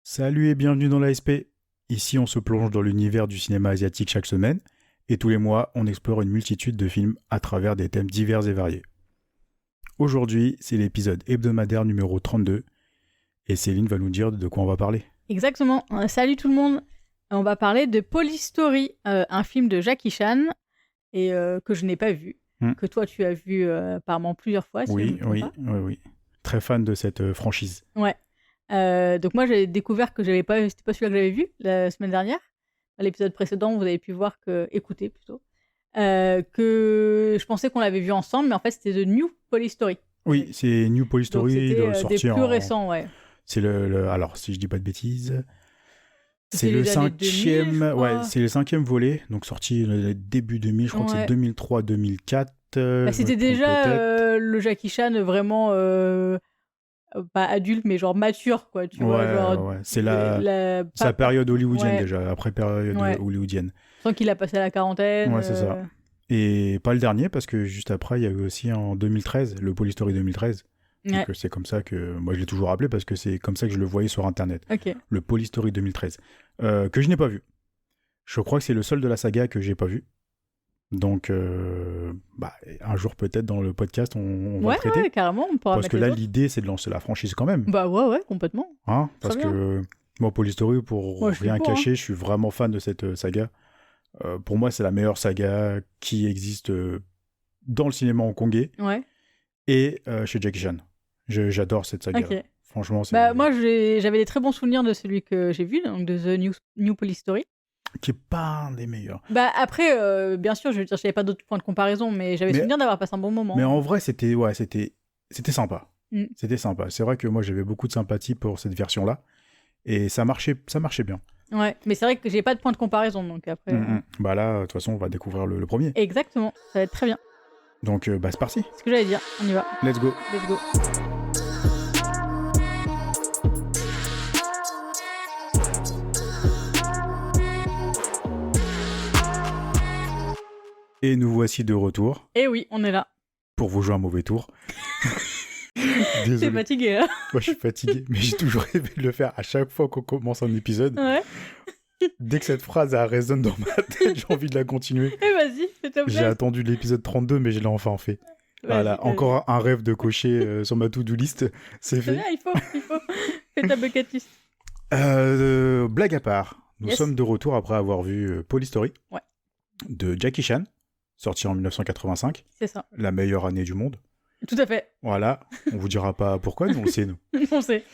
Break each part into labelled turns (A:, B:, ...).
A: Salut et bienvenue dans l'ASP. Ici, on se plonge dans l'univers du cinéma asiatique chaque semaine, et tous les mois, on explore une multitude de films à travers des thèmes divers et variés. Aujourd'hui, c'est l'épisode hebdomadaire numéro 32, et Céline va nous dire de quoi on va parler.
B: Exactement. Salut tout le monde. On va parler de Police Story, un film de Jackie Chan, et que je n'ai pas vu, que toi tu as vu apparemment plusieurs fois. Si
A: Oui. Très fan de cette franchise.
B: Ouais. Donc moi j'ai découvert que c'était pas celui-là que j'avais vu la semaine dernière. À l'épisode précédent, vous avez pu voir écouter plutôt, que je pensais qu'on l'avait vu ensemble, mais en fait c'était The New Police Story.
A: Oui, c'est New Police Story, sorti
B: des plus récents, ouais.
A: C'est alors si je dis pas de bêtises, c'est
B: les
A: le
B: années 2000,
A: 5e, ouais, c'est le 5e volet, donc sorti début 2000, je crois que c'est 2003-2004.
B: C'était déjà le Jackie Chan vraiment pas adulte, mais genre mature, quoi, tu vois. Genre,
A: ouais. C'est sa période hollywoodienne déjà, après période hollywoodienne.
B: Sans qu'il a passé la quarantaine.
A: Ouais, c'est ça. Et pas le dernier, parce que juste après, il y a eu aussi en 2013, le Police Story 2013. Donc c'est comme ça que, moi je l'ai toujours appelé, parce que c'est comme ça que je le voyais sur Internet.
B: Okay.
A: Le Police Story 2013. Que je n'ai pas vu. Je crois que c'est le seul de la saga que j'ai pas vu. Donc, un jour peut-être dans le podcast, on va le traiter.
B: Ouais, carrément, on pourra
A: parce que là, l'idée, c'est de lancer la franchise quand même.
B: Bah ouais, complètement.
A: Hein, parce que moi, Police Story, pour rien cacher, je suis vraiment fan de cette saga. Pour moi, c'est la meilleure saga qui existe dans le cinéma hongkongais et chez Jackie Chan. J'adore cette saga.
B: Okay.
A: Franchement, c'est...
B: moi, j'avais des très bons souvenirs de celui que j'ai vu, donc de The New Police Story.
A: Qui est pas un des meilleurs.
B: Après, bien sûr, je veux dire, j'avais pas d'autres points de comparaison, mais j'avais souvenir d'avoir passé un bon moment.
A: Mais en vrai, c'était sympa. C'était sympa. C'est vrai que moi, j'avais beaucoup de sympathie pour cette version-là, et ça marchait bien.
B: Ouais, mais c'est vrai que j'ai pas de point de comparaison, donc après...
A: Bah là, de toute façon, on va découvrir le premier.
B: Exactement, ça va être très bien.
A: Donc, c'est parti.
B: C'est ce que j'allais dire, on y va.
A: Let's go. Et nous voici de retour.
B: Et oui, on est là.
A: Pour vous jouer un mauvais tour. Désolé.
B: T'es fatigué, hein?
A: Moi, je suis fatigué, mais j'ai toujours rêvé de le faire à chaque fois qu'on commence un épisode.
B: Ouais.
A: Dès que cette phrase résonne dans ma tête, j'ai envie de la continuer.
B: Et vas-y, fais-toi plaisir.
A: J'ai attendu l'épisode 32, mais je l'ai enfin fait. Voilà, encore un rêve de cocher sur ma to-do list. C'est fait.
B: Bien, il faut. Fais ta bucket list.
A: Blague à part, nous sommes de retour après avoir vu Police Story de Jackie Chan. Sorti en 1985.
B: C'est ça.
A: La meilleure année du monde.
B: Tout à fait.
A: Voilà. On vous dira pas pourquoi, nous on le sait, nous.
B: On sait.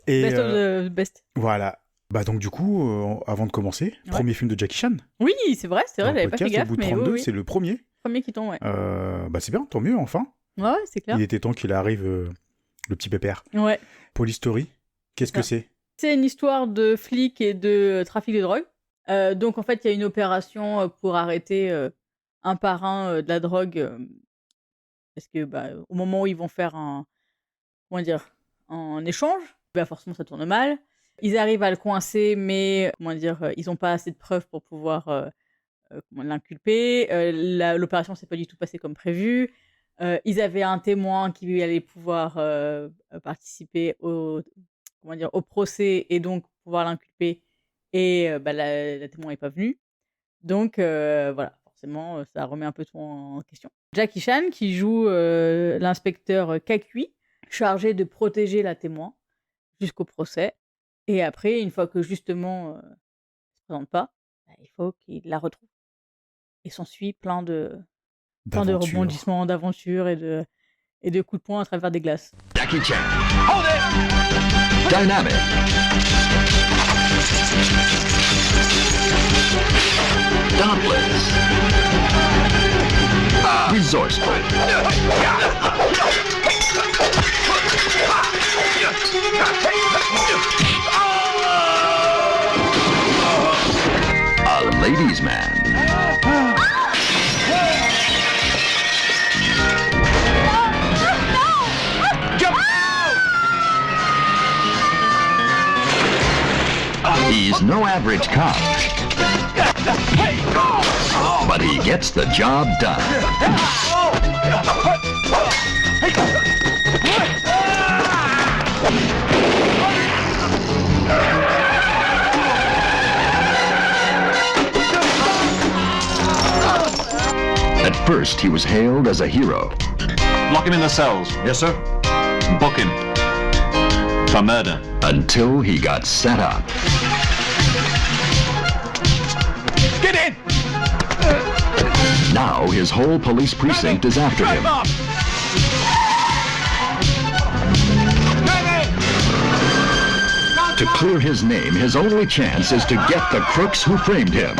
A: Et,
B: best of the best.
A: Voilà. Bah donc du coup, avant de commencer, premier film de Jackie Chan.
B: Oui, c'est vrai, j'avais pas fait gaffe.
A: Au bout de 32,
B: oui.
A: c'est le premier.
B: Premier qui tombe,
A: c'est bien, tant mieux, enfin.
B: Ouais, c'est clair.
A: Il était temps qu'il arrive, le petit pépère.
B: Ouais.
A: Police Story, qu'est-ce que c'est ?
B: C'est une histoire de flics et de trafic de drogue. Donc en fait, il y a une opération pour arrêter... un par un de la drogue, parce que au moment où ils vont faire un échange, forcément ça tourne mal. Ils arrivent à le coincer, mais ils n'ont pas assez de preuves pour pouvoir l'inculper. L'opération s'est pas du tout passée comme prévu. Ils avaient un témoin qui allait pouvoir participer au procès et donc pouvoir l'inculper, et la témoin n'est pas venue. Donc voilà. Forcément, ça remet un peu tout en question. Jackie Chan, qui joue l'inspecteur Kakui, chargé de protéger la témoin jusqu'au procès. Et après, une fois que justement ne se présente pas, il faut qu'il la retrouve. Et s'ensuit plein de rebondissements, d'aventures et de coups de poing à travers des glaces.
C: Jackie Chan. Hold it! Dynamic. Dauntless. Resourceful. A ladies' man. He's no average cop. But he gets the job done. first he was hailed as a hero.
D: Lock him in the cells.
C: Yes, sir.
D: Book him. For murder.
C: Until he got set up.
D: Get in!
C: Now his whole police precinct is after him. To clear his name, his only chance is to get the crooks who framed him.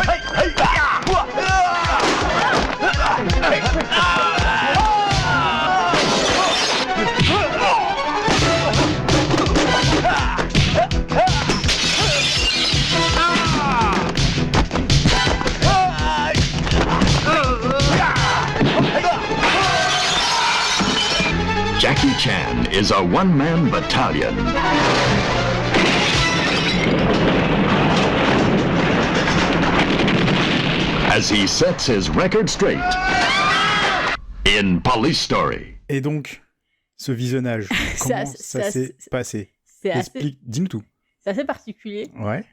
C: Jackie Chan is a one-man battalion. As he sets his record straight in Police Story.
A: Et donc, ce visionnage, comment ça s'est passé? Dis-nous tout.
B: C'est assez particulier.
A: Ouais.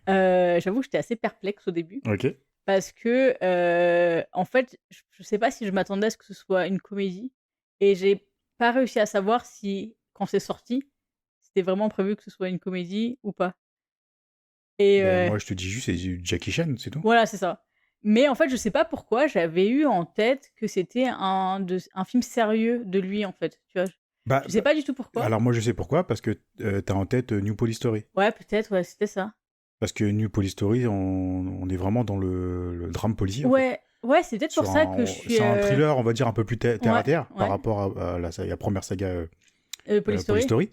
B: J'avoue que j'étais assez perplexe au début.
A: Ok.
B: Parce que, en fait, je sais pas si je m'attendais à ce que ce soit une comédie. Et j'ai pas réussi à savoir si, quand c'est sorti, c'était vraiment prévu que ce soit une comédie ou pas. Et
A: Moi, je te dis juste, c'est du Jackie Chan, c'est tout.
B: voilà, c'est ça. Mais en fait, je sais pas pourquoi, j'avais eu en tête que c'était un film sérieux de lui, en fait. Tu vois, je sais pas du tout pourquoi.
A: Alors, moi, je sais pourquoi, parce que t'as en tête New Police Story.
B: Ouais, peut-être, ouais, c'était ça.
A: Parce que New Police Story, on est vraiment dans le drame policier.
B: Ouais, ouais, c'est peut-être pour ça que je suis.
A: C'est un thriller, on va dire, un peu plus terre à terre
B: ouais.
A: par rapport à la première saga
B: Police
A: Police
B: Story.
A: Story.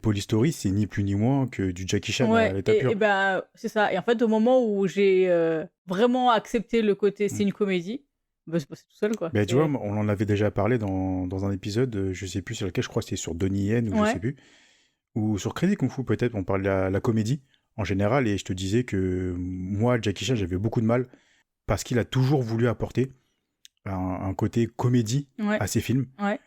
A: Police Story, c'est ni plus ni moins que du Jackie Chan à
B: Ouais,
A: l'état pur.
B: et bah, c'est ça. Et en fait, au moment où j'ai vraiment accepté le côté c'est une comédie, bah, c'est passé tout seul, quoi.
A: Mais tu vois, on en avait déjà parlé dans un épisode, je sais plus sur lequel, je crois que c'était sur Donnie Yen ou je sais plus, ou sur Crazy Kung Fu peut-être, on parlait de la comédie en général, et je te disais que moi, Jackie Chan, j'avais beaucoup de mal parce qu'il a toujours voulu apporter un côté comédie à ses films.
B: Ouais.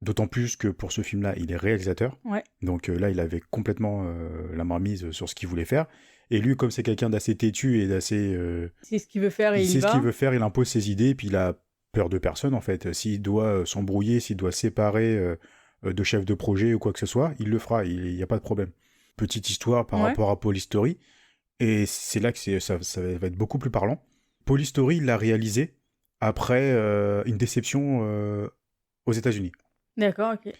A: D'autant plus que pour ce film-là, il est réalisateur.
B: Ouais.
A: Donc là, il avait complètement la main mise sur ce qu'il voulait faire. Et lui, comme c'est quelqu'un d'assez têtu et d'assez...
B: c'est ce qu'il veut faire et il
A: sait
B: va.
A: ce qu'il veut faire, il impose ses idées, puis il a peur de personne, en fait. S'il doit s'embrouiller, s'il doit séparer de chef de projet ou quoi que ce soit, il le fera, il n'y a pas de problème. Petite histoire par rapport à Police Story. Et c'est là que ça va être beaucoup plus parlant. Police Story, il l'a réalisé après une déception aux États-Unis.
B: D'accord, ok.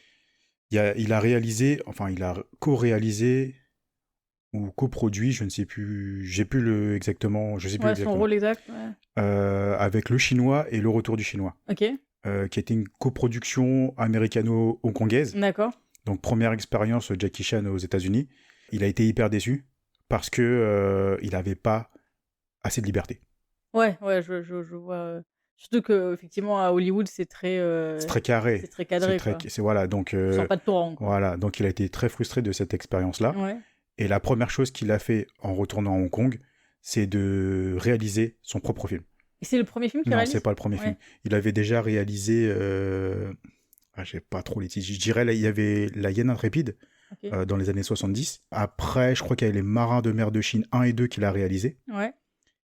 A: Il a réalisé, enfin il a co-réalisé ou coproduit, je ne sais plus, j'ai plus exactement, je sais plus exactement.
B: Son rôle exact,
A: avec Le Chinois et Le Retour du Chinois.
B: Ok.
A: Qui était une coproduction américano-hongkongaise.
B: D'accord.
A: Donc première expérience Jackie Chan aux États-Unis. Il a été hyper déçu parce que il n'avait pas assez de liberté.
B: Ouais, je vois. Surtout qu'effectivement, à Hollywood, c'est très
A: carré.
B: C'est très cadré.
A: Voilà, donc,
B: on sort pas de torrent.
A: Voilà, donc il a été très frustré de cette expérience-là.
B: Ouais.
A: Et la première chose qu'il a fait en retournant à Hong Kong, c'est de réaliser son propre film.
B: Et c'est le premier film qu'il réalise ?
A: Non, c'est pas le premier film. Il avait déjà réalisé... j'ai pas trop les titres. Je dirais, là, il y avait La Hyène Intrépide, dans les années 70. Après, je crois qu'il y a Les Marins de mer de Chine 1 et 2 qu'il a réalisé.
B: Ouais.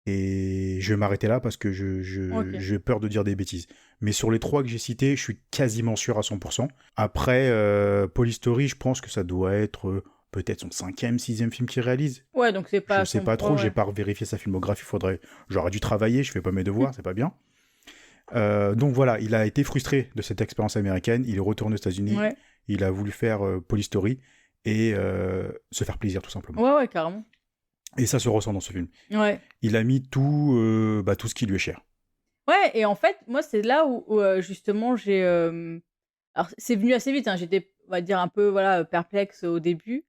A: Et je vais m'arrêter là parce que j'ai peur de dire des bêtises. Mais sur les 3 que j'ai cités, je suis quasiment sûr à 100%. Après, Police Story, je pense que ça doit être peut-être son 5e, 6e film qu'il réalise.
B: Ouais, donc c'est pas...
A: Je sais pas trop, j'ai pas vérifié sa filmographie, j'aurais dû travailler, je fais pas mes devoirs, c'est pas bien. Donc voilà, il a été frustré de cette expérience américaine, il est retourné aux États-Unis, il a voulu faire Police Story et se faire plaisir tout simplement.
B: Ouais, carrément.
A: Et ça se ressent dans ce film.
B: Ouais.
A: Il a mis tout ce qui lui est cher.
B: Ouais, et en fait, moi, c'est là où justement, j'ai... Alors, c'est venu assez vite, hein. J'étais, on va dire, un peu perplexe au début.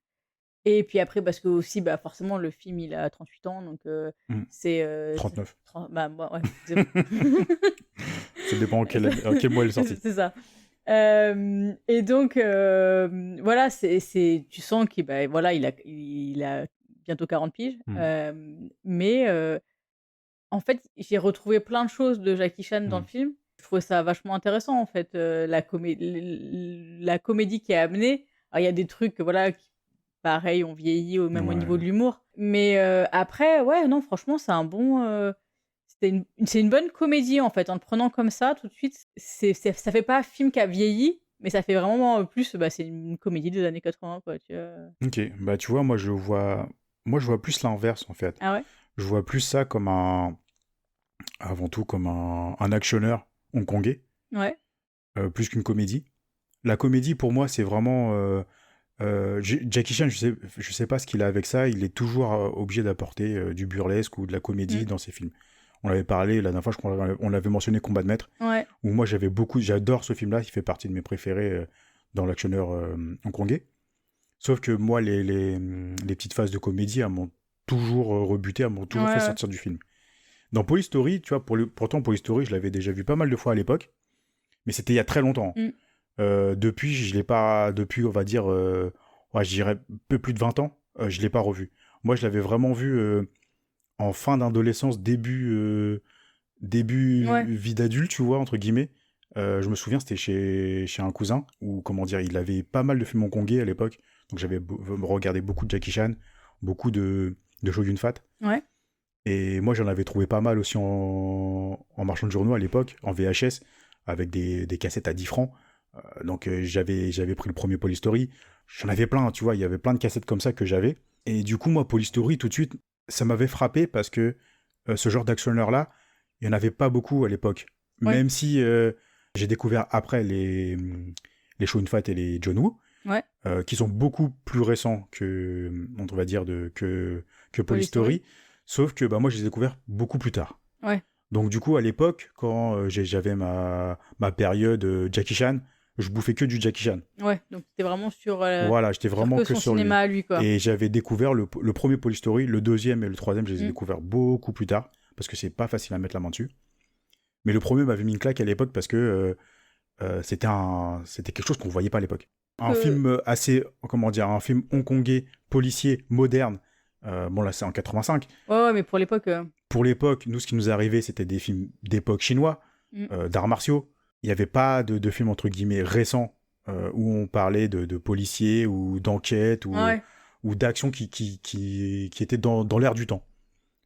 B: Et puis après, parce que aussi, forcément, le film, il a 38 ans, donc c'est...
A: 39.
B: Ouais, c'est bon.
A: Ça dépend en quel mois il est sorti.
B: C'est ça. Et donc, voilà, tu sens qu'il il a bientôt 40 piges. Mais en fait, j'ai retrouvé plein de choses de Jackie Chan dans le film. Je trouvais ça vachement intéressant, en fait, la comédie qui est amenée. Alors, il y a des trucs, qui, pareil, ont vieilli, même au niveau de l'humour. Mais après, ouais, non, franchement, c'était c'est une bonne comédie, en fait. En le prenant comme ça, tout de suite, ça fait pas film qui a vieilli, mais ça fait vraiment plus... c'est une comédie des années 80, quoi. Tu vois.
A: Ok, bah tu vois, moi je vois plus l'inverse en fait.
B: Ah ouais?
A: Je vois plus ça comme avant tout comme un actionneur hongkongais,
B: Ouais.
A: plus qu'une comédie. La comédie pour moi c'est vraiment Jackie Chan, je sais pas ce qu'il a avec ça, il est toujours obligé d'apporter du burlesque ou de la comédie dans ses films. On l'avait parlé la dernière fois, je crois on l'avait mentionné Combat de maître,
B: Ouais.
A: où moi j'adore ce film-là, il fait partie de mes préférés dans l'actionneur hongkongais. Sauf que moi, les petites phases de comédie, elles m'ont toujours rebuté, elles m'ont toujours fait sortir du film. Dans Police Story, tu vois, pourtant Police Story, je l'avais déjà vu pas mal de fois à l'époque, mais c'était il y a très longtemps. Depuis, je l'ai pas, depuis, on va dire, je dirais un peu plus de 20 ans, je l'ai pas revu. Moi, je l'avais vraiment vu en fin d'adolescence, début vie d'adulte, tu vois, entre guillemets. Je me souviens, c'était chez un cousin, où, comment dire, il avait pas mal de films hongkongais à l'époque. Donc j'avais regardé beaucoup de Jackie Chan, beaucoup de Chow Yun-fat.
B: Ouais.
A: Et moi, j'en avais trouvé pas mal aussi en marchand de journaux à l'époque, en VHS, avec des cassettes à 10 francs. Donc j'avais pris le premier Police Story. J'en avais plein, tu vois, il y avait plein de cassettes comme ça que j'avais. Et du coup, moi, Police Story, tout de suite, ça m'avait frappé parce que ce genre d'actionneur-là, il n'y en avait pas beaucoup à l'époque.
B: Ouais.
A: Même si j'ai découvert après les Chow Yun-fat et les John Woo, qui sont beaucoup plus récents que, on va dire, que Police Story. Sauf que moi, je les ai découverts beaucoup plus tard.
B: Ouais.
A: Donc du coup, à l'époque, quand j'avais ma période Jackie Chan, je bouffais que du Jackie Chan.
B: Ouais, donc c'était vraiment sur...
A: voilà, j'étais vraiment
B: que
A: que
B: son
A: sur lui.
B: cinéma à lui, quoi.
A: Et j'avais découvert le premier Police Story, le deuxième et le troisième, je les ai découverts beaucoup plus tard, parce que c'est pas facile à mettre la main dessus. Mais le premier m'avait mis une claque à l'époque parce que c'était quelque chose qu'on voyait pas à l'époque. Un film un film hongkongais, policier, moderne. Bon là c'est en 85.
B: Ouais, mais pour l'époque...
A: Pour l'époque, nous ce qui nous est arrivé, c'était des films d'époque chinois, d'arts martiaux. Il n'y avait pas de films entre guillemets récents où on parlait de policiers ou d'enquête ou d'action qui étaient dans l'air du temps.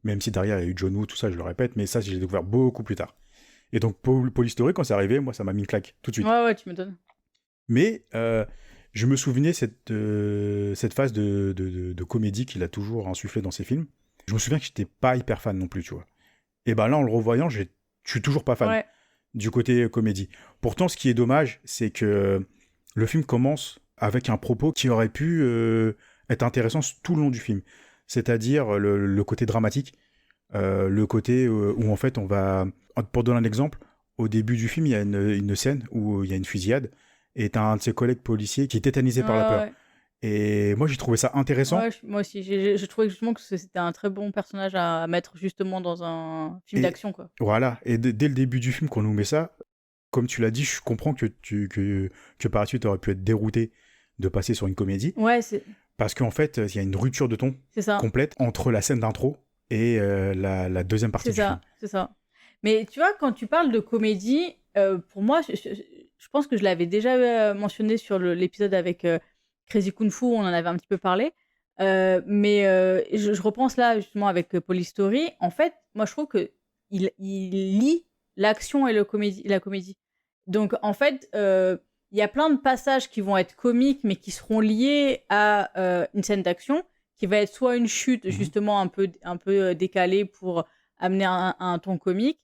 A: Même si derrière il y a eu John Woo, tout ça, je le répète, mais ça j'ai découvert beaucoup plus tard. Et donc Police Story, quand c'est arrivé, moi ça m'a mis une claque tout de suite.
B: Ouais, tu m'étonnes.
A: Mais je me souvenais cette phase de comédie qu'il a toujours insufflé dans ses films. Je me souviens que j'étais pas hyper fan non plus, tu vois. Et ben là, en le revoyant, je suis toujours pas fan du côté comédie. Pourtant, ce qui est dommage, c'est que le film commence avec un propos qui aurait pu être intéressant tout le long du film. C'est-à-dire le côté dramatique, le côté où en fait on va... Pour donner un exemple, au début du film, il y a une scène où il y a une fusillade et t'as un de ses collègues policiers qui est tétanisé par la peur.
B: Ouais.
A: Et moi, j'ai trouvé ça intéressant.
B: Ouais, moi aussi. J'ai trouvé justement que c'était un très bon personnage à mettre justement dans un film d'action, quoi.
A: Voilà. Et dès le début du film, qu'on nous met ça, comme tu l'as dit, je comprends que par la suite, tu aurais pu être dérouté de passer sur une comédie.
B: Ouais, c'est...
A: Parce qu'en fait, il y a une rupture de ton complète entre la scène d'intro et la deuxième partie du film.
B: C'est ça. Mais tu vois, quand tu parles de comédie, pour moi, je pense que je l'avais déjà mentionné sur l'épisode avec Crazy Kung Fu, on en avait un petit peu parlé. Mais je repense là, justement, avec Police Story. En fait, moi, je trouve qu'il lie l'action et la comédie. Donc, en fait, il y a plein de passages qui vont être comiques, mais qui seront liés à une scène d'action, qui va être soit une chute, justement, un peu décalée pour amener un ton comique.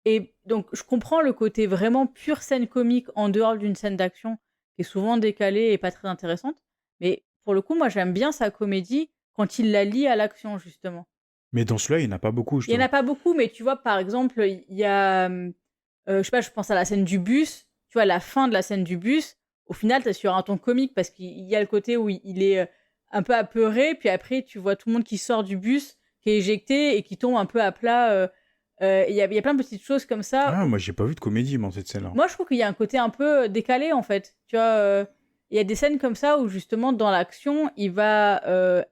B: Et donc, je comprends le côté vraiment pure scène comique en dehors d'une scène d'action, qui est souvent décalée et pas très intéressante. Mais pour le coup, moi, j'aime bien sa comédie quand il la lie à l'action, justement.
A: Mais dans celui-là, il n'y en a pas beaucoup, justement.
B: Il n'y en a pas beaucoup, mais tu vois, par exemple, il y a... je sais pas, je pense à la scène du bus. Tu vois, la fin de la scène du bus, au final, t'as sur un ton comique, parce qu'il y a le côté où il est un peu apeuré, puis après, tu vois tout le monde qui sort du bus, qui est éjecté et qui tombe un peu à plat... Il y a plein de petites choses comme ça.
A: Ah, moi, j'ai pas vu de comédie dans cette scène-là.
B: Moi, je trouve qu'il y a un côté un peu décalé, en fait. Tu vois, il y a des scènes comme ça où, justement, dans l'action, il va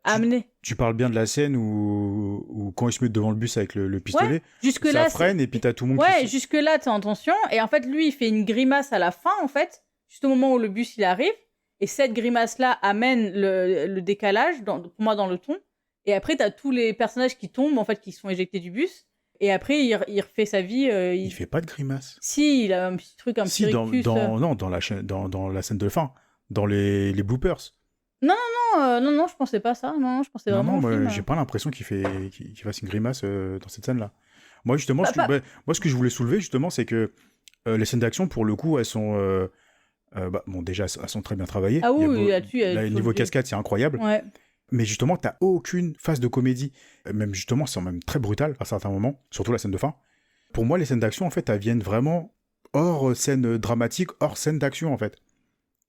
B: amener...
A: Tu parles bien de la scène où quand il se met devant le bus avec le pistolet,
B: ouais, jusque-là,
A: ça freine et puis t'as tout le monde
B: ouais, jusque-là, t'es en tension. Et en fait, lui, il fait une grimace à la fin, en fait, juste au moment où le bus, il arrive. Et cette grimace-là amène le décalage, pour moi, dans le ton. Et après, t'as tous les personnages qui tombent, en fait, qui sont éjectés du bus. Et après, il refait sa vie.
A: Il fait pas de grimace.
B: Si, il a un petit truc, un petit rictus.
A: Non, dans la scène de fin, dans les bloopers.
B: Non, je pensais pas ça. Non, je pensais vraiment au film.
A: J'ai pas l'impression qu'il fasse une grimace dans cette scène-là. Moi, justement, ce que je voulais soulever, justement, c'est que les scènes d'action, pour le coup, elles sont... déjà, elles sont très bien travaillées.
B: Ah oui, là-dessus...
A: niveau cascade, c'est incroyable.
B: Ouais.
A: Mais justement, t'as aucune phase de comédie. Même justement, c'est même très brutal à certains moments, surtout la scène de fin. Pour moi, les scènes d'action, en fait, elles viennent vraiment hors scène dramatique, hors scène d'action, en fait.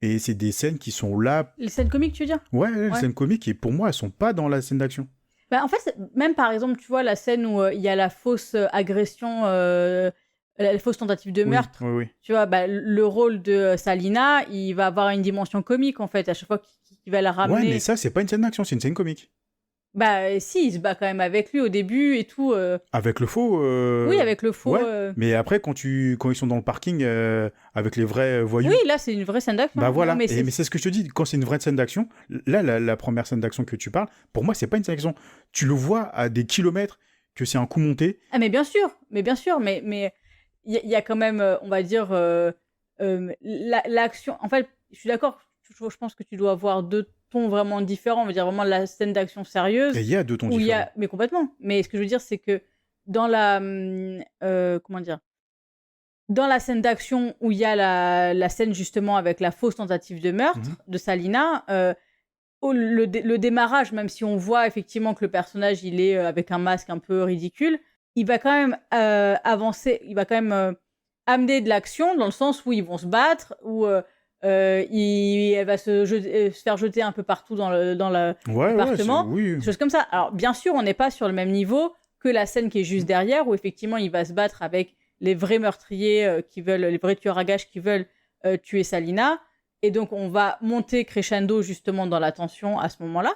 A: Et c'est des scènes qui sont là...
B: Les scènes comiques, tu veux dire ?
A: Ouais, les scènes comiques, et pour moi, elles sont pas dans la scène d'action.
B: En fait, même par exemple, tu vois, la scène où il y a la fausse agression, la fausse tentative de meurtre,
A: oui.
B: tu vois, le rôle de Salina, il va avoir une dimension comique, en fait, à chaque fois qu'il va la ramener.
A: Ouais, mais ça, c'est pas une scène d'action, c'est une scène comique.
B: Si, il se bat quand même avec lui au début et tout.
A: Avec le faux
B: Oui, avec le faux.
A: Ouais. Mais après, quand ils sont dans le parking avec les vrais voyous...
B: Oui, là, c'est une vraie scène d'action.
A: Voilà, mais c'est ce que je te dis, quand c'est une vraie scène d'action, là, la première scène d'action que tu parles, pour moi, c'est pas une scène d'action. Tu le vois à des kilomètres que c'est un coup monté.
B: Ah, mais bien sûr, mais il y a quand même, on va dire, l'action... En fait, je suis d'accord, je pense que tu dois avoir deux tons vraiment différents, on va dire vraiment la scène d'action sérieuse.
A: Et il y a deux tons différents.
B: Mais complètement. Mais ce que je veux dire, c'est que dans la... Dans la scène d'action où il y a la scène justement avec la fausse tentative de meurtre de Salina, le démarrage, même si on voit effectivement que le personnage il est avec un masque un peu ridicule, il va quand même avancer, il va quand même amener de l'action dans le sens où ils vont se battre, où elle va se faire jeter un peu partout dans l'appartement, des choses comme ça. Alors bien sûr, on n'est pas sur le même niveau que la scène qui est juste derrière, où effectivement il va se battre avec les vrais meurtriers les vrais tueurs à gages qui veulent tuer Salina. Et donc, on va monter crescendo justement dans la tension à ce moment-là.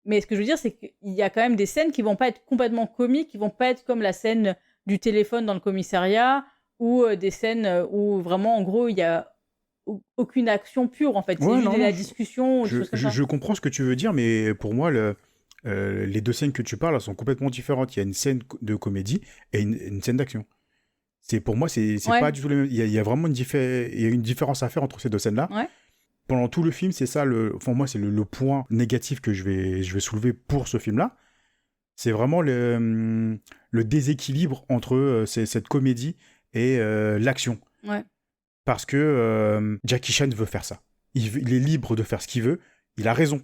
B: Mais ce que je veux dire, c'est qu'il y a quand même des scènes qui vont pas être complètement comiques, qui vont pas être comme la scène du téléphone dans le commissariat, ou des scènes où vraiment, en gros, il y a aucune action pure, en fait. C'est juste de la discussion.
A: Je comprends ce que tu veux dire, mais pour moi, les deux scènes que tu parles, elles sont complètement différentes. Il y a une scène de comédie et une scène d'action. Pour moi, c'est pas du tout les mêmes. Il y a vraiment une différence à faire entre ces deux scènes-là.
B: Ouais.
A: Pendant tout le film, c'est ça, moi, c'est le point négatif que je vais soulever pour ce film-là. C'est vraiment le déséquilibre entre cette comédie et l'action.
B: Ouais.
A: Parce que Jackie Chan veut faire ça. Il est libre de faire ce qu'il veut. Il a raison.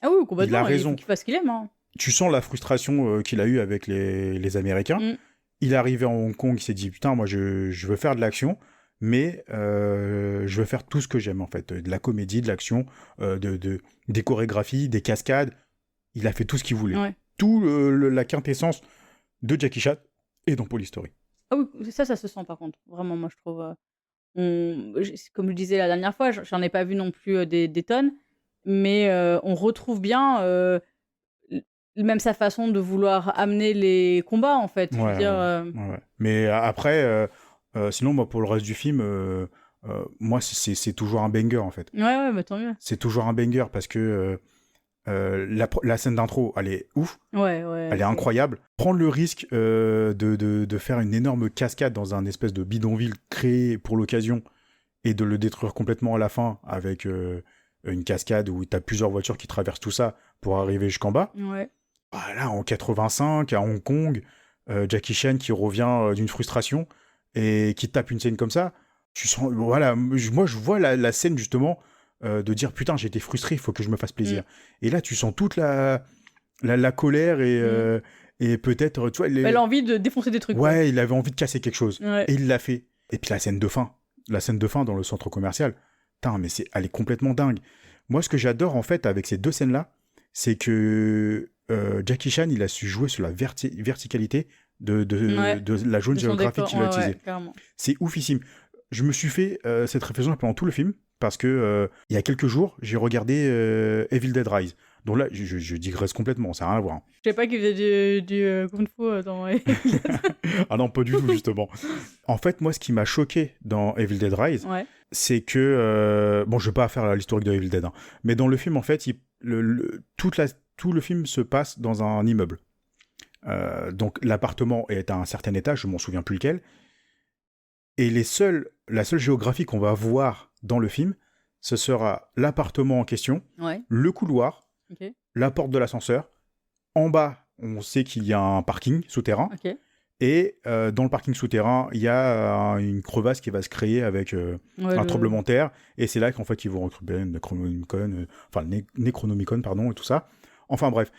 B: Ah oui, complètement.
A: Il a raison.
B: Il faut qu'il fasse ce qu'il aime. Hein.
A: Tu sens la frustration qu'il a eue avec les Américains. Il est arrivé à Hong Kong, il s'est dit, putain, moi, je veux faire de l'action, mais je veux faire tout ce que j'aime, en fait. De la comédie, de l'action, des chorégraphies, des cascades. Il a fait tout ce qu'il voulait.
B: Ouais.
A: Tout la quintessence de Jackie Chan est dans Police Story.
B: Ah oui, ça se sent, par contre. Vraiment, moi, je trouve... comme je disais la dernière fois, j'en ai pas vu non plus des tonnes, mais on retrouve bien... même sa façon de vouloir amener les combats, en fait.
A: Ouais. Mais après, sinon, moi, pour le reste du film, moi, c'est toujours un banger, en fait.
B: Ouais, mais tant mieux.
A: C'est toujours un banger parce que la scène d'intro, elle est ouf.
B: Ouais.
A: Elle est incroyable. Prendre le risque de faire une énorme cascade dans un espèce de bidonville créé pour l'occasion et de le détruire complètement à la fin avec une cascade où tu as plusieurs voitures qui traversent tout ça pour arriver jusqu'en bas.
B: Ouais.
A: Là, en 85, à Hong Kong, Jackie Chan qui revient d'une frustration et qui tape une scène comme ça, tu sens, voilà, moi je vois la scène justement de dire putain, j'ai été frustré, il faut que je me fasse plaisir. Et là, tu sens toute la colère et peut-être, tu vois,
B: elle a envie de défoncer des trucs.
A: Ouais, quoi. Il avait envie de casser quelque chose.
B: Ouais.
A: Et il l'a fait. Et puis la scène de fin dans le centre commercial, putain, mais elle est complètement dingue. Moi, ce que j'adore en fait avec ces deux scènes-là, c'est que Jackie Chan, il a su jouer sur la verticalité de la zone géographique qu'il a utilisée. C'est oufissime. Je me suis fait cette réflexion pendant tout le film parce que il y a quelques jours, j'ai regardé Evil Dead Rise. Donc là, je digresse complètement, ça n'a rien à voir.
B: Je sais pas qu'il faisait du Kung Fu dans Evil Dead.
A: Ah non, pas du tout, justement. En fait, moi, ce qui m'a choqué dans Evil Dead Rise, c'est que... bon, je vais pas faire l'historique de Evil Dead, hein, mais dans le film, en fait, tout le film se passe dans un immeuble. Donc l'appartement est à un certain étage, je m'en souviens plus lequel. Et la seule géographie qu'on va voir dans le film, ce sera l'appartement en question,
B: Ouais.
A: le couloir,
B: Ok.
A: la porte de l'ascenseur. En bas, on sait qu'il y a un parking souterrain.
B: Ok.
A: Et dans le parking souterrain, il y a une crevasse qui va se créer avec
B: Ouais,
A: un tremblement de terre. Et c'est là qu'en fait, ils vont récupérer une Necronomicon, pardon, et tout ça. Enfin bref.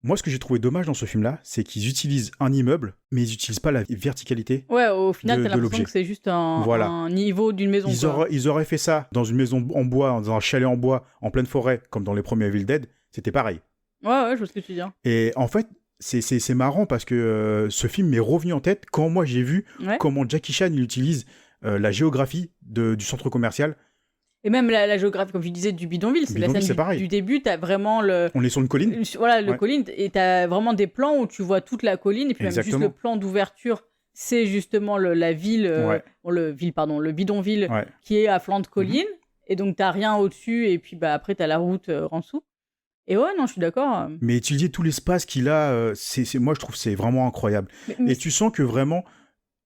A: Moi, ce que j'ai trouvé dommage dans ce film-là, c'est qu'ils utilisent un immeuble, mais ils n'utilisent pas la verticalité.
B: Ouais, au final,
A: de
B: t'as l'impression
A: l'objet.
B: que c'est juste un
A: Voilà.
B: niveau d'une maison. quoi.
A: Ils auraient fait ça dans une maison en bois, dans un chalet en bois, en pleine forêt, comme dans les premiers Evil Dead, c'était pareil.
B: Ouais, je vois ce que tu dis.
A: Et en fait, c'est marrant parce que ce film m'est revenu en tête quand moi j'ai vu
B: Ouais.
A: comment Jackie Chan il utilise la géographie du centre commercial.
B: Et même la géographie, comme je disais, du bidonville, c'est la
A: Bidonville, c'est
B: scène
A: pareil.
B: du début, t'as vraiment
A: On est sur une colline.
B: Voilà, le
A: Ouais.
B: colline, et t'as vraiment des plans où tu vois toute la colline, et puis même juste
A: Exactement.
B: le plan d'ouverture, c'est justement la ville,
A: Ouais.
B: le bidonville
A: Ouais.
B: qui est à flanc de colline, et donc t'as rien au-dessus, et puis après t'as la route en dessous. Et ouais, non, je suis d'accord.
A: Mais utiliser tout l'espace qu'il a, moi je trouve que c'est vraiment incroyable.
B: Mais
A: Et tu sens que vraiment,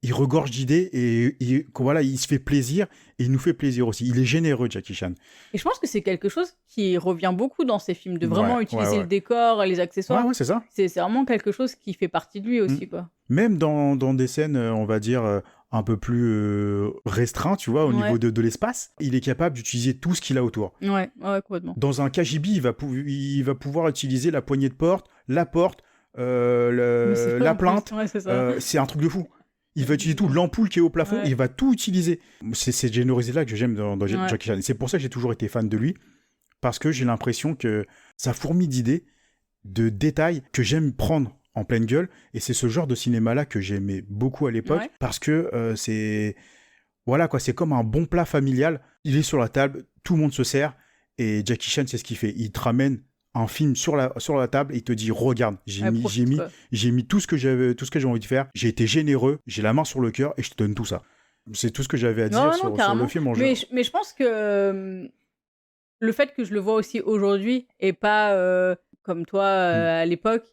A: il regorge d'idées et voilà, il se fait plaisir et il nous fait plaisir aussi. Il est généreux, Jackie Chan.
B: Et je pense que c'est quelque chose qui revient beaucoup dans ces films, de vraiment
A: Ouais,
B: utiliser
A: ouais.
B: le décor, les accessoires.
A: Ouais, c'est ça.
B: C'est vraiment quelque chose qui fait partie de lui aussi, quoi.
A: Même dans des scènes, on va dire, un peu plus restreintes, tu vois, au
B: Ouais.
A: niveau de l'espace, il est capable d'utiliser tout ce qu'il a autour.
B: Ouais, complètement.
A: Dans un KGB, il va pouvoir utiliser la poignée de porte, la porte,
B: Mais c'est
A: la
B: en plus,
A: plainte.
B: ouais, c'est ça.
A: C'est un truc de fou. Il va utiliser tout, l'ampoule qui est au plafond,
B: Ouais.
A: il va tout utiliser. C'est cette générosité-là que j'aime dans
B: Ouais.
A: Jackie Chan. C'est pour ça que j'ai toujours été fan de lui, parce que j'ai l'impression que ça fourmille d'idées, de détails que j'aime prendre en pleine gueule, et c'est ce genre de cinéma-là que j'aimais beaucoup à l'époque,
B: Ouais.
A: parce que c'est... Voilà quoi, c'est comme un bon plat familial, il est sur la table, tout le monde se sert, et Jackie Chan, c'est ce qu'il fait. Il te ramène un film sur la table et il te dit regarde,
B: Ouais, profite, quoi.
A: j'ai mis tout ce que j'ai envie de faire, j'ai été généreux, j'ai la main sur le cœur et je te donne tout ça. C'est tout ce que j'avais à dire
B: Non,
A: sur
B: carrément.
A: le film en jeu.
B: Mais je pense que le fait que je le vois aussi aujourd'hui et pas comme toi à l'époque,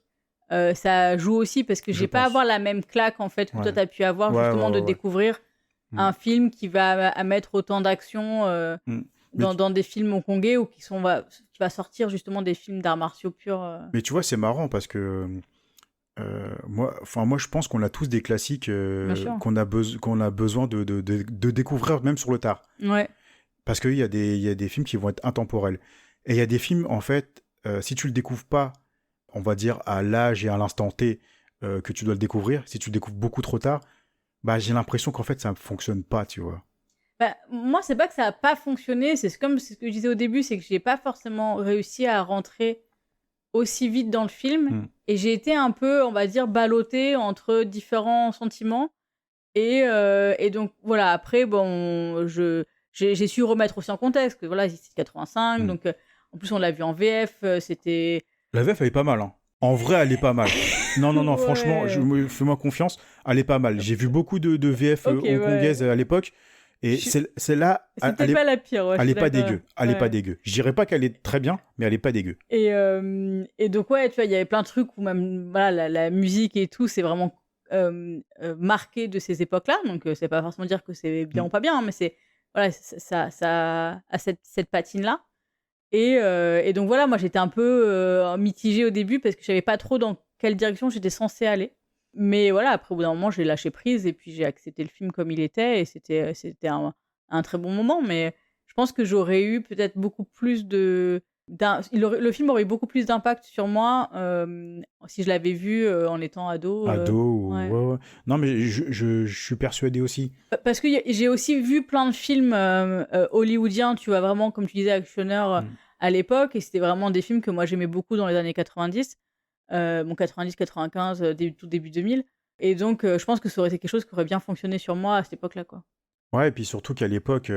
B: ça joue aussi parce que
A: Je
B: j'ai pas à
A: pense.
B: avoir la même claque en fait que
A: Ouais.
B: toi t'as pu avoir
A: Ouais,
B: justement
A: ouais,
B: de
A: ouais.
B: découvrir un film qui va à mettre autant d'action
A: Mais
B: dans des films hongkongais ou qui va sortir justement des films d'arts martiaux purs.
A: Mais tu vois, c'est marrant parce que moi, je pense qu'on a tous des classiques
B: Bien sûr.
A: qu'on a besoin de découvrir même sur le tard.
B: Ouais.
A: Parce qu'il y a des films qui vont être intemporels. Et il y a des films, en fait, si tu le découvres pas, on va dire, à l'âge et à l'instant T que tu dois le découvrir, si tu le découvres beaucoup trop tard, bah, j'ai l'impression qu'en fait, ça ne fonctionne pas, tu vois.
B: Bah, moi, c'est pas que ça a pas fonctionné, c'est ce que je disais au début, c'est que j'ai pas forcément réussi à rentrer aussi vite dans le film, et j'ai été un peu, on va dire, ballottée entre différents sentiments, et donc voilà, après, bon, j'ai su remettre aussi en contexte, que voilà, c'est 85, donc en plus on l'a vu en VF, c'était...
A: La VF, elle est pas mal, hein. En vrai, elle est pas mal. Non,
B: Ouais.
A: franchement, fais-moi confiance, elle est pas mal. J'ai vu beaucoup de VF
B: Ok,
A: hongkongaises à l'époque, et celle-là,
B: C'était pas la pire, ouais,
A: elle
B: je
A: est
B: suis
A: pas
B: d'accord.
A: dégueu. Elle est pas dégueu. Je dirais pas qu'elle est très bien, mais elle est pas dégueu.
B: Et donc, ouais, tu vois, il y avait plein de trucs où même voilà, la musique et tout, c'est vraiment marqué de ces époques-là. Donc, c'est pas forcément dire que c'est bien ou pas bien, hein, mais c'est voilà, ça a cette patine-là. Et donc, voilà, moi, j'étais un peu mitigée au début parce que je savais pas trop dans quelle direction j'étais censée aller. Mais voilà, après, au bout d'un moment, j'ai lâché prise et puis j'ai accepté le film comme il était. Et c'était un très bon moment. Mais je pense que j'aurais eu peut-être beaucoup plus le film aurait eu beaucoup plus d'impact sur moi si je l'avais vu en étant ado. ouais.
A: Ouais. Non, mais je suis persuadé aussi.
B: Parce que j'ai aussi vu plein de films hollywoodiens, tu vois, vraiment, comme tu disais, actionneurs à l'époque. Et c'était vraiment des films que moi j'aimais beaucoup dans les années 90. 90, 95, tout début 2000. Et donc, je pense que ça aurait été quelque chose qui aurait bien fonctionné sur moi à cette époque-là, quoi.
A: Ouais, et puis surtout qu'à l'époque,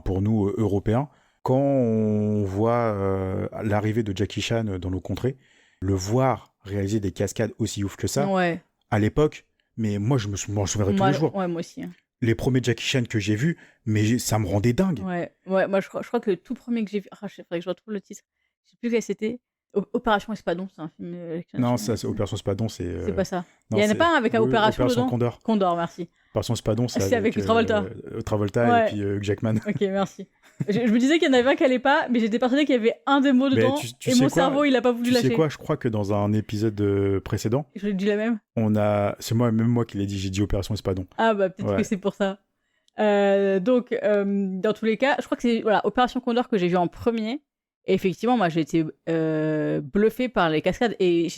A: pour nous, Européens, quand on voit l'arrivée de Jackie Chan dans nos contrées, le voir réaliser des cascades aussi ouf que ça,
B: Ouais.
A: à l'époque, mais moi, je m'en souviendrai tous les jours.
B: Ouais, moi aussi. Hein.
A: Les premiers Jackie Chan que j'ai vus, mais ça me rendait dingue.
B: Ouais, moi, je crois que le tout premier que j'ai vu... Ah, il faudrait que je retrouve le titre. Je sais plus quel c'était. Opération Espadon, c'est un film d'action.
A: Non, ça, c'est Opération Spadon, c'est.
B: C'est pas ça.
A: non,
B: Il y en a
A: c'est-
B: pas un avec un
A: oui,
B: Opération dedans
A: Condor.
B: Condor, merci.
A: Opération Spadon,
B: C'est avec Travolta.
A: Travolta
B: Ouais.
A: et puis Hugh Jackman.
B: Ok, merci. Je me disais qu'il y en avait un qui allait pas, mais j'étais persuadée qu'il y avait un des mots
A: Mais
B: dedans,
A: tu
B: et
A: sais
B: mon
A: quoi
B: cerveau, il a pas voulu
A: Tu
B: lâcher.
A: sais quoi, je crois que dans un épisode précédent,
B: Je dis la même.
A: c'est même moi qui l'ai dit, j'ai dit Opération Espadon.
B: Ah bah peut-être
A: Ouais.
B: que c'est pour ça. Donc, dans tous les cas, je crois que c'est Opération Condor que j'ai vu en premier. Et effectivement, moi, j'ai été bluffée par les cascades. Et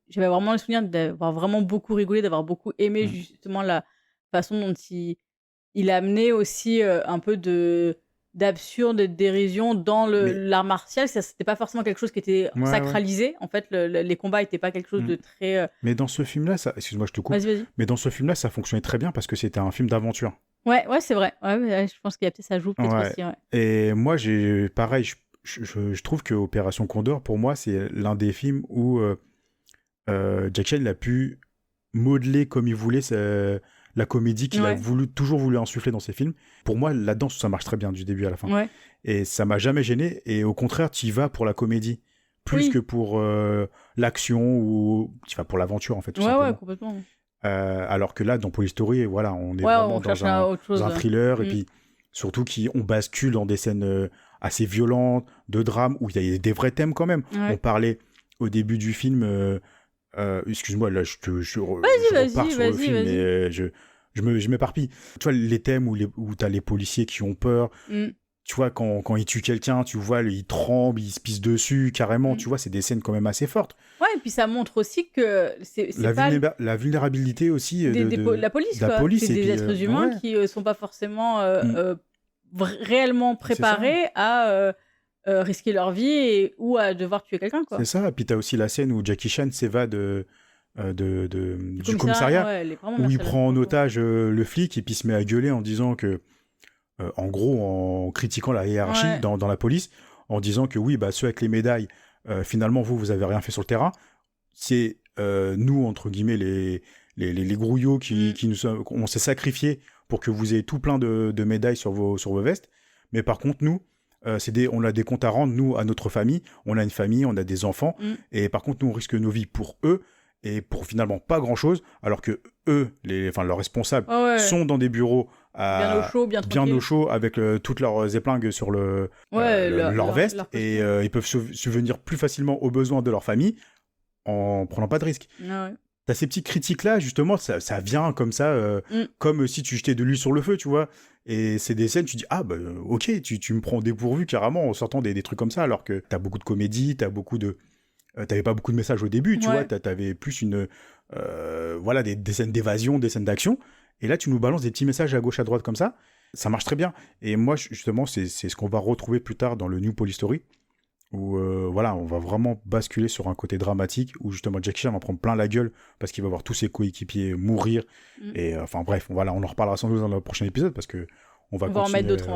B: j'avais vraiment le souvenir d'avoir vraiment beaucoup rigolé, d'avoir beaucoup aimé justement la façon dont il a amené aussi un peu d'absurde et de dérision dans l'art martial. C'était pas forcément quelque chose qui était sacralisé. En fait, les combats n'étaient pas quelque chose de très...
A: Mais dans ce film-là, excuse-moi, je te coupe.
B: Vas-y.
A: Mais dans ce film-là, ça fonctionnait très bien parce que c'était un film d'aventure.
B: Ouais, c'est vrai. Ouais, je pense qu'il y a peut-être ça joue peut-être aussi. Ouais.
A: Et moi, pareil, je trouve que Opération Condor, pour moi, c'est l'un des films où Jack Chan a pu modeler comme il voulait la comédie qu'il a toujours voulu insuffler dans ses films. Pour moi, là-dedans, ça marche très bien du début à la fin.
B: Ouais.
A: Et ça m'a jamais gêné. Et au contraire, tu y vas pour la comédie plus que pour l'action ou tu vas pour l'aventure en fait. Tout simplement.
B: Ouais, complètement.
A: Alors que là, dans Police Story, voilà, on est vraiment dans un thriller et puis surtout on bascule dans des scènes assez violentes, de drame où il y a des vrais thèmes quand même. On parlait au début du film. Excuse-moi, là, je repars sur le film, mais je m'éparpille. Tu vois, les thèmes où tu as les policiers qui ont peur. Tu vois, quand ils tuent quelqu'un, tu vois, il tremble, il se pisse dessus, carrément. Tu vois, c'est des scènes quand même assez fortes.
B: Ouais, et puis ça montre aussi que c'est
A: la vulnérabilité aussi
B: de la police. C'est des êtres humains qui sont pas forcément réellement préparés à risquer leur vie ou à devoir tuer quelqu'un.
A: C'est ça. Et puis t'as aussi la scène où Jackie Chan s'évade du commissariat où il prend en otage le flic et puis se met à gueuler en disant que en gros, en critiquant la hiérarchie dans la police, en disant que oui, ceux avec les médailles, finalement, vous avez rien fait sur le terrain. C'est nous, entre guillemets, les grouillots on s'est sacrifiés pour que vous ayez tout plein de médailles sur vos vestes. Mais par contre, nous, on a des comptes à rendre, nous, à notre famille. On a une famille, on a des enfants. Et par contre, nous, on risque nos vies pour eux. Et pour finalement pas grand-chose, alors que eux, leurs responsables, sont dans des bureaux bien au chaud, avec toutes leurs épingles sur leur veste, et ils peuvent subvenir plus facilement aux besoins de leur famille en prenant pas de risques. T'as ces petites critiques-là, justement, ça vient comme ça, comme si tu jetais de l'huile sur le feu, tu vois. Et c'est des scènes, tu dis, ok, tu me prends au dépourvu carrément en sortant des trucs comme ça, alors que t'as beaucoup de comédie, t'avais pas beaucoup de messages au début, tu vois, t'avais plus des scènes d'évasion, des scènes d'action, et là tu nous balances des petits messages à gauche à droite comme ça marche très bien. Et moi justement c'est ce qu'on va retrouver plus tard dans le New Police Story, où on va vraiment basculer sur un côté dramatique, où justement Jackie Chan va prendre plein la gueule parce qu'il va voir tous ses coéquipiers mourir, et bref, on en reparlera sans doute dans le prochain épisode, parce que on va
B: en mettre d'autres,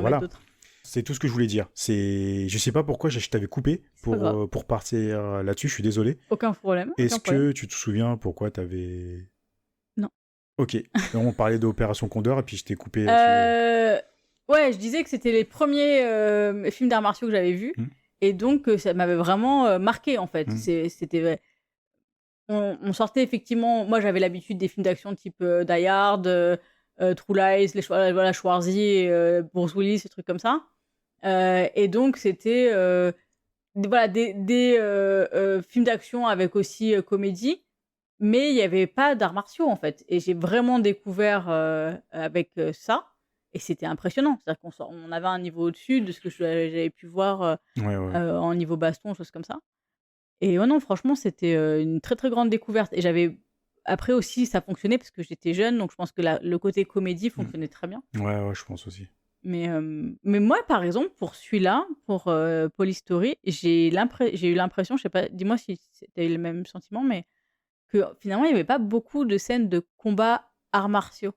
A: C'est tout ce que je voulais dire. Je sais pas pourquoi je t'avais coupé pour partir là-dessus, je suis désolé.
B: Aucun problème.
A: Est-ce que tu te souviens pourquoi t'avais...
B: Non.
A: Ok, on parlait d'Opération Condor et puis je t'ai coupé.
B: Ouais, je disais que c'était les premiers films d'arts martiaux que j'avais vus, et donc ça m'avait vraiment marqué en fait. C'était... On sortait effectivement... Moi j'avais l'habitude des films d'action type Die Hard, True Lies, Schwarzy, Bruce Willis, ces trucs comme ça. Et donc c'était des films d'action avec aussi comédie, mais il n'y avait pas d'arts martiaux en fait. Et j'ai vraiment découvert avec ça, et c'était impressionnant. C'est-à-dire qu'on avait un niveau au-dessus de ce que j'avais pu voir en niveau baston, choses comme ça. Et non, franchement, c'était une très très grande découverte. Et j'avais... Après aussi, ça fonctionnait parce que j'étais jeune, donc je pense que le côté comédie fonctionnait très bien.
A: Ouais, je pense aussi.
B: Mais moi, par exemple, pour celui-là, pour Police Story, j'ai eu l'impression, je sais pas, dis-moi si tu as eu le même sentiment, mais que finalement, il n'y avait pas beaucoup de scènes de combat arts martiaux.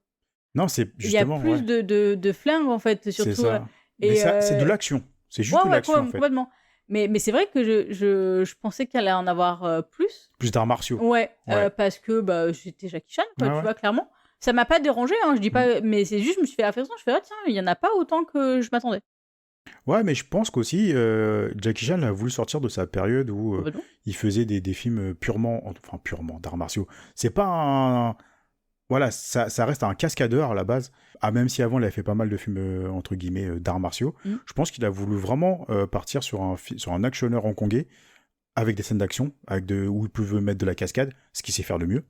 A: Non, c'est justement...
B: Il y a plus de flingues, en fait, surtout.
A: C'est ça. Mais ça, c'est de l'action. C'est juste de l'action, en fait.
B: Complètement. Mais c'est vrai que je pensais qu'il allait en avoir plus.
A: Plus d'arts martiaux.
B: Ouais. Parce que j'étais Jackie Chan, tu vois, clairement. Ça m'a pas dérangé, je dis pas, mais c'est juste, je me suis fait la façon, tiens, il y en a pas autant que je m'attendais.
A: Ouais, mais je pense qu'aussi, Jackie Chan a voulu sortir de sa période où
B: Complètement.
A: il faisait des films purement d'arts martiaux. C'est pas un... Voilà, ça reste un cascadeur à la base. Ah, même si avant il avait fait pas mal de films, entre guillemets, d'arts martiaux, je pense qu'il a voulu vraiment partir sur un actionneur hongkongais avec des scènes d'action, où il pouvait mettre de la cascade, ce qu'il sait faire de mieux.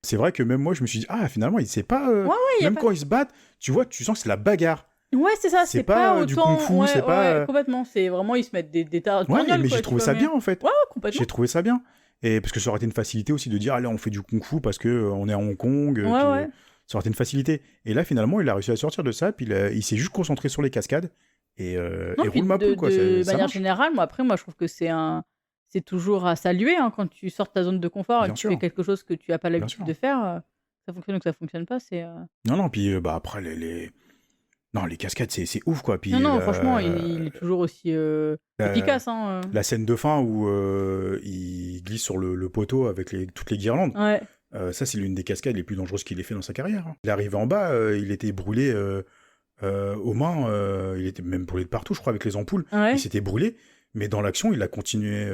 A: C'est vrai que même moi, je me suis dit, ah, finalement, il sait pas...
B: y a
A: même
B: pas-
A: quand ils se battent, tu vois, tu sens que c'est la bagarre.
B: Ouais, c'est ça,
A: C'est
B: c'est
A: pas,
B: pas
A: du
B: autant...
A: kung-fu, c'est pas,
B: complètement, c'est vraiment, ils se mettent des tas de
A: Ouais,
B: guignols,
A: mais
B: quoi,
A: j'ai
B: tu
A: trouvé
B: vois,
A: ça
B: mais-
A: bien, en fait.
B: Ouais, complètement.
A: J'ai trouvé ça bien. Et parce que ça aurait été une facilité aussi de dire, allez, on fait du kung-fu parce que on est à Hong Kong.
B: Ouais,
A: puis,
B: ouais.
A: ça aurait été une facilité. Et là, finalement, il a réussi à sortir de ça, puis il s'est juste concentré sur les cascades. Et
B: Non,
A: et
B: puis
A: roule ma poule, quoi.
B: de
A: Ça
B: manière
A: marche.
B: générale, moi, après, je trouve que c'est toujours à saluer, hein, quand tu sors de ta zone de confort et
A: Bien
B: que tu
A: sûr.
B: fais quelque chose que tu n'as pas l'habitude
A: sûr.
B: de faire, ça fonctionne ou que ça fonctionne pas, c'est...
A: Non, puis après, Non, les cascades, c'est ouf, quoi. Puis,
B: Non, franchement, il est toujours aussi efficace, hein.
A: La scène de fin où il glisse sur le poteau avec toutes les guirlandes,
B: Ouais.
A: ça, c'est l'une des cascades les plus dangereuses qu'il ait fait dans sa carrière. Hein. Il est arrivé en bas, il était brûlé aux mains, il était même brûlé de partout, je crois, avec les ampoules.
B: Ouais.
A: Il s'était brûlé, mais dans l'action, il a continué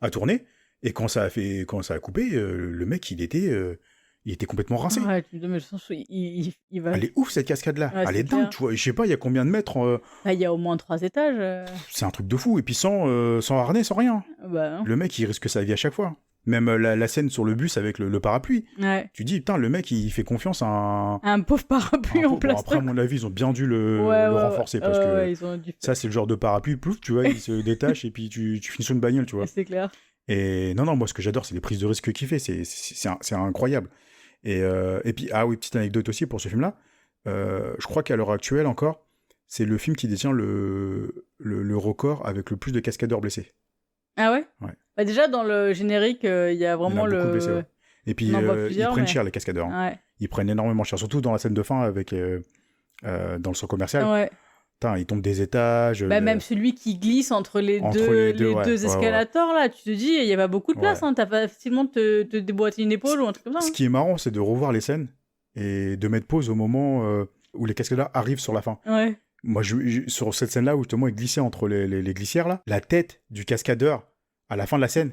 A: à tourner. Et quand ça a coupé, le mec, il était complètement rincé.
B: Ouais, tu me dis, mais je sens il va...
A: Elle est ouf, cette cascade-là.
B: Ouais,
A: Elle
B: c'est
A: est dingue,
B: clair.
A: tu vois. Je sais pas, il y a combien de mètres
B: Ah, il y a au moins 3 étages.
A: C'est un truc de fou. Et puis sans harnais, sans rien.
B: Bah, non.
A: Le mec, il risque sa vie à chaque fois. Même la scène sur le bus avec le parapluie.
B: Ouais.
A: Tu dis, putain, le mec, il fait confiance à
B: Un pauvre parapluie en
A: Bon,
B: plastique.
A: après, à mon avis, ils ont bien dû le renforcer. Parce que
B: ouais, ils ont dû faire.
A: ça, c'est le genre de parapluie, plouf, tu vois, il se détache et puis tu finis sur une bagnole, tu vois.
B: C'est clair.
A: Et non, moi, ce que j'adore, c'est les prises de risque qu'il fait. C'est incroyable. Et puis, ah oui, petite anecdote aussi pour ce film-là. Je crois qu'à l'heure actuelle encore, c'est le film qui détient le record avec le plus de cascadeurs blessés.
B: Ah ouais?
A: Ouais.
B: Bah déjà, dans le générique, il y a vraiment
A: Il y en a beaucoup blessés, ouais. Et puis,
B: On en voit
A: ils
B: plusieurs,
A: prennent
B: mais-
A: cher, les cascadeurs. Hein.
B: Ouais.
A: Ils prennent énormément cher, surtout dans la scène de fin avec dans le centre commercial.
B: Ouais.
A: Putain, ils tombent des étages.
B: Bah, même celui qui glisse entre les
A: Entre
B: deux,
A: les deux, ouais, ouais,
B: escalators, là, tu te dis, il n'y a pas beaucoup de place,
A: Ouais.
B: hein, t'as facilement de te déboîter une épaule ou un truc comme ça.
A: Ce
B: hein.
A: qui est marrant, c'est de revoir les scènes et de mettre pause au moment où les cascadeurs arrivent sur la fin.
B: Ouais.
A: Moi, sur cette scène-là où justement il glissait entre les glissières, là, la tête du cascadeur à la fin de la scène,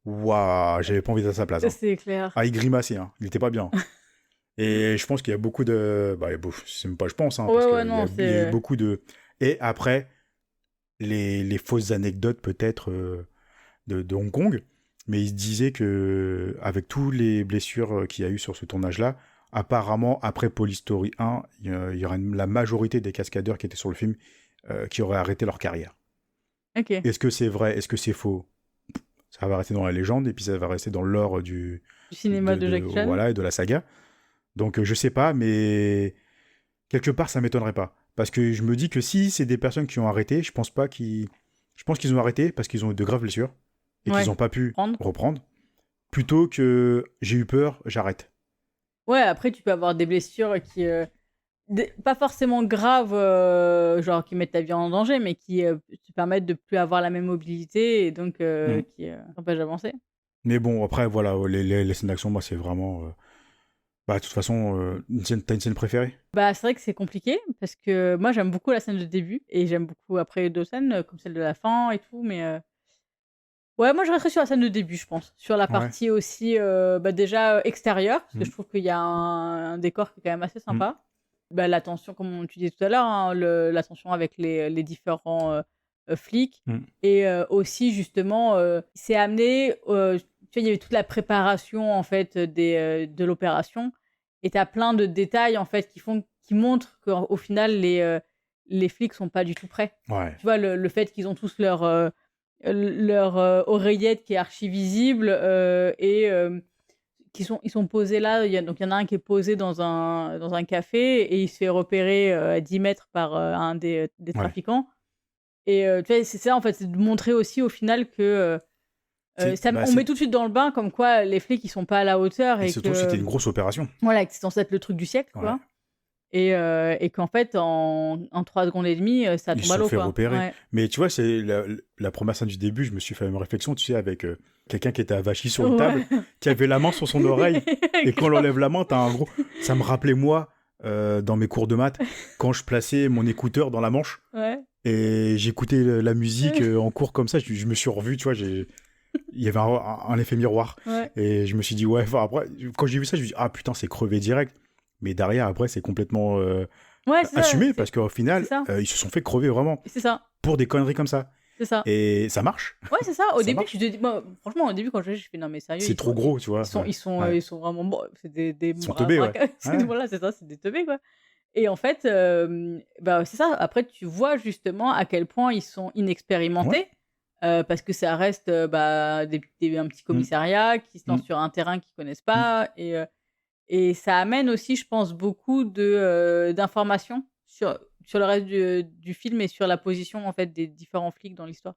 A: waouh, j'avais pas envie d'être à sa place. Hein.
B: C'est clair.
A: Ah, il grimaçait, hein. Il était pas bien. Et je pense qu'il y a beaucoup de... Bah, c'est même pas je pense, hein,
B: Ouais,
A: parce
B: ouais,
A: qu'il
B: non,
A: il y a
B: c'est-
A: eu beaucoup de... Et après, les fausses anecdotes peut-être de Hong Kong, mais il se disait que avec toutes les blessures qu'il y a eu sur ce tournage-là, apparemment, après Police Story 1, il y aurait la majorité des cascadeurs qui étaient sur le film qui auraient arrêté leur carrière.
B: Ok.
A: Est-ce que c'est vrai? Est-ce que c'est faux? Ça va rester dans la légende, et puis ça va rester dans l'or
B: Du cinéma de Jackie Chan.
A: Voilà, et de la saga. Donc je sais pas, mais quelque part ça m'étonnerait pas. Parce que je me dis que si c'est des personnes qui ont arrêté, je pense qu'ils ont arrêté parce qu'ils ont eu de graves blessures et
B: Ouais.
A: qu'ils n'ont pas pu
B: Prendre.
A: reprendre. Plutôt que j'ai eu peur, j'arrête.
B: Ouais, après, tu peux avoir des blessures qui... pas forcément graves, genre qui mettent ta vie en danger, mais qui te permettent de plus avoir la même mobilité et donc qui t'empêchent d'avancer.
A: Mais bon, après, voilà, les scènes d'action, moi, c'est vraiment... Bah, de toute façon, t'as une scène préférée?
B: Bah, c'est vrai que c'est compliqué parce que moi j'aime beaucoup la scène de début et j'aime beaucoup après d'autres scènes comme celle de la fin et tout, mais ouais, moi je resterais sur la scène de début, je pense. Sur la
A: Ouais.
B: partie aussi bah, déjà extérieure, parce que
A: Mhm.
B: je trouve qu'il y a un décor qui est quand même assez sympa. Bah, la tension, comme tu disais tout à l'heure, hein, la tension avec les différents flics
A: Mhm.
B: et aussi justement, c'est amené. Tu vois, il y avait toute la préparation en fait de l'opération et tu as plein de détails en fait qui montrent qu'au final les flics sont pas du tout prêts.
A: Ouais.
B: Tu vois, le fait qu'ils ont tous leur oreillette qui est archi visible et ils sont posés là. Donc il y en a un qui est posé dans un café et il se fait repérer à 10 mètres par un des trafiquants. Et tu vois, c'est ça en fait, c'est de montrer aussi au final que on met tout de suite dans le bain comme quoi les flics ils sont pas à la hauteur
A: Et
B: et
A: surtout,
B: que
A: c'était une grosse opération.
B: voilà, que c'est censé être le truc du siècle quoi.
A: Ouais.
B: Et qu'en fait en 3 secondes et demie ça
A: Ils
B: tombe
A: se
B: à l'eau
A: sont fait
B: quoi.
A: repérer.
B: Ouais.
A: Mais tu vois, c'est la première scène du début, je me suis fait une réflexion, tu sais, avec quelqu'un qui était avachi sur une
B: Ouais.
A: table, qui avait la main sur son oreille, et quand on enlève la main, t'as un gros... Ça me rappelait, moi, dans mes cours de maths quand je plaçais mon écouteur dans la manche
B: Ouais.
A: et j'écoutais la musique en cours comme ça. Je me suis revu, tu vois, il y avait un effet miroir.
B: Ouais.
A: Et je me suis dit, ouais, enfin, après, quand j'ai vu ça, je me suis dit, ah putain, c'est crevé direct. Mais derrière, après, c'est complètement
B: Ouais, c'est
A: assumé
B: ça,
A: parce qu'au final,
B: c'est ça.
A: ils se sont fait crever vraiment
B: c'est ça.
A: pour des conneries comme ça.
B: C'est ça.
A: Et ça marche.
B: Ouais, c'est ça. Au
A: Ça
B: début,
A: marche.
B: moi, franchement, au début, quand je fais non, mais sérieux.
A: C'est trop gros, tu vois.
B: Ils sont
A: Ouais.
B: vraiment bon. C'est des
A: Ils sont teubés, ouais. Ouais.
B: Voilà, c'est ça, c'est des teubés, quoi. Et en fait, c'est ça. Après, tu vois justement à quel point ils sont inexpérimentés. Parce que ça reste un petit commissariat qui se lance sur un terrain qu'ils connaissent pas. Et ça amène aussi, je pense, beaucoup d'informations sur le reste du film et sur la position en fait des différents flics dans l'histoire.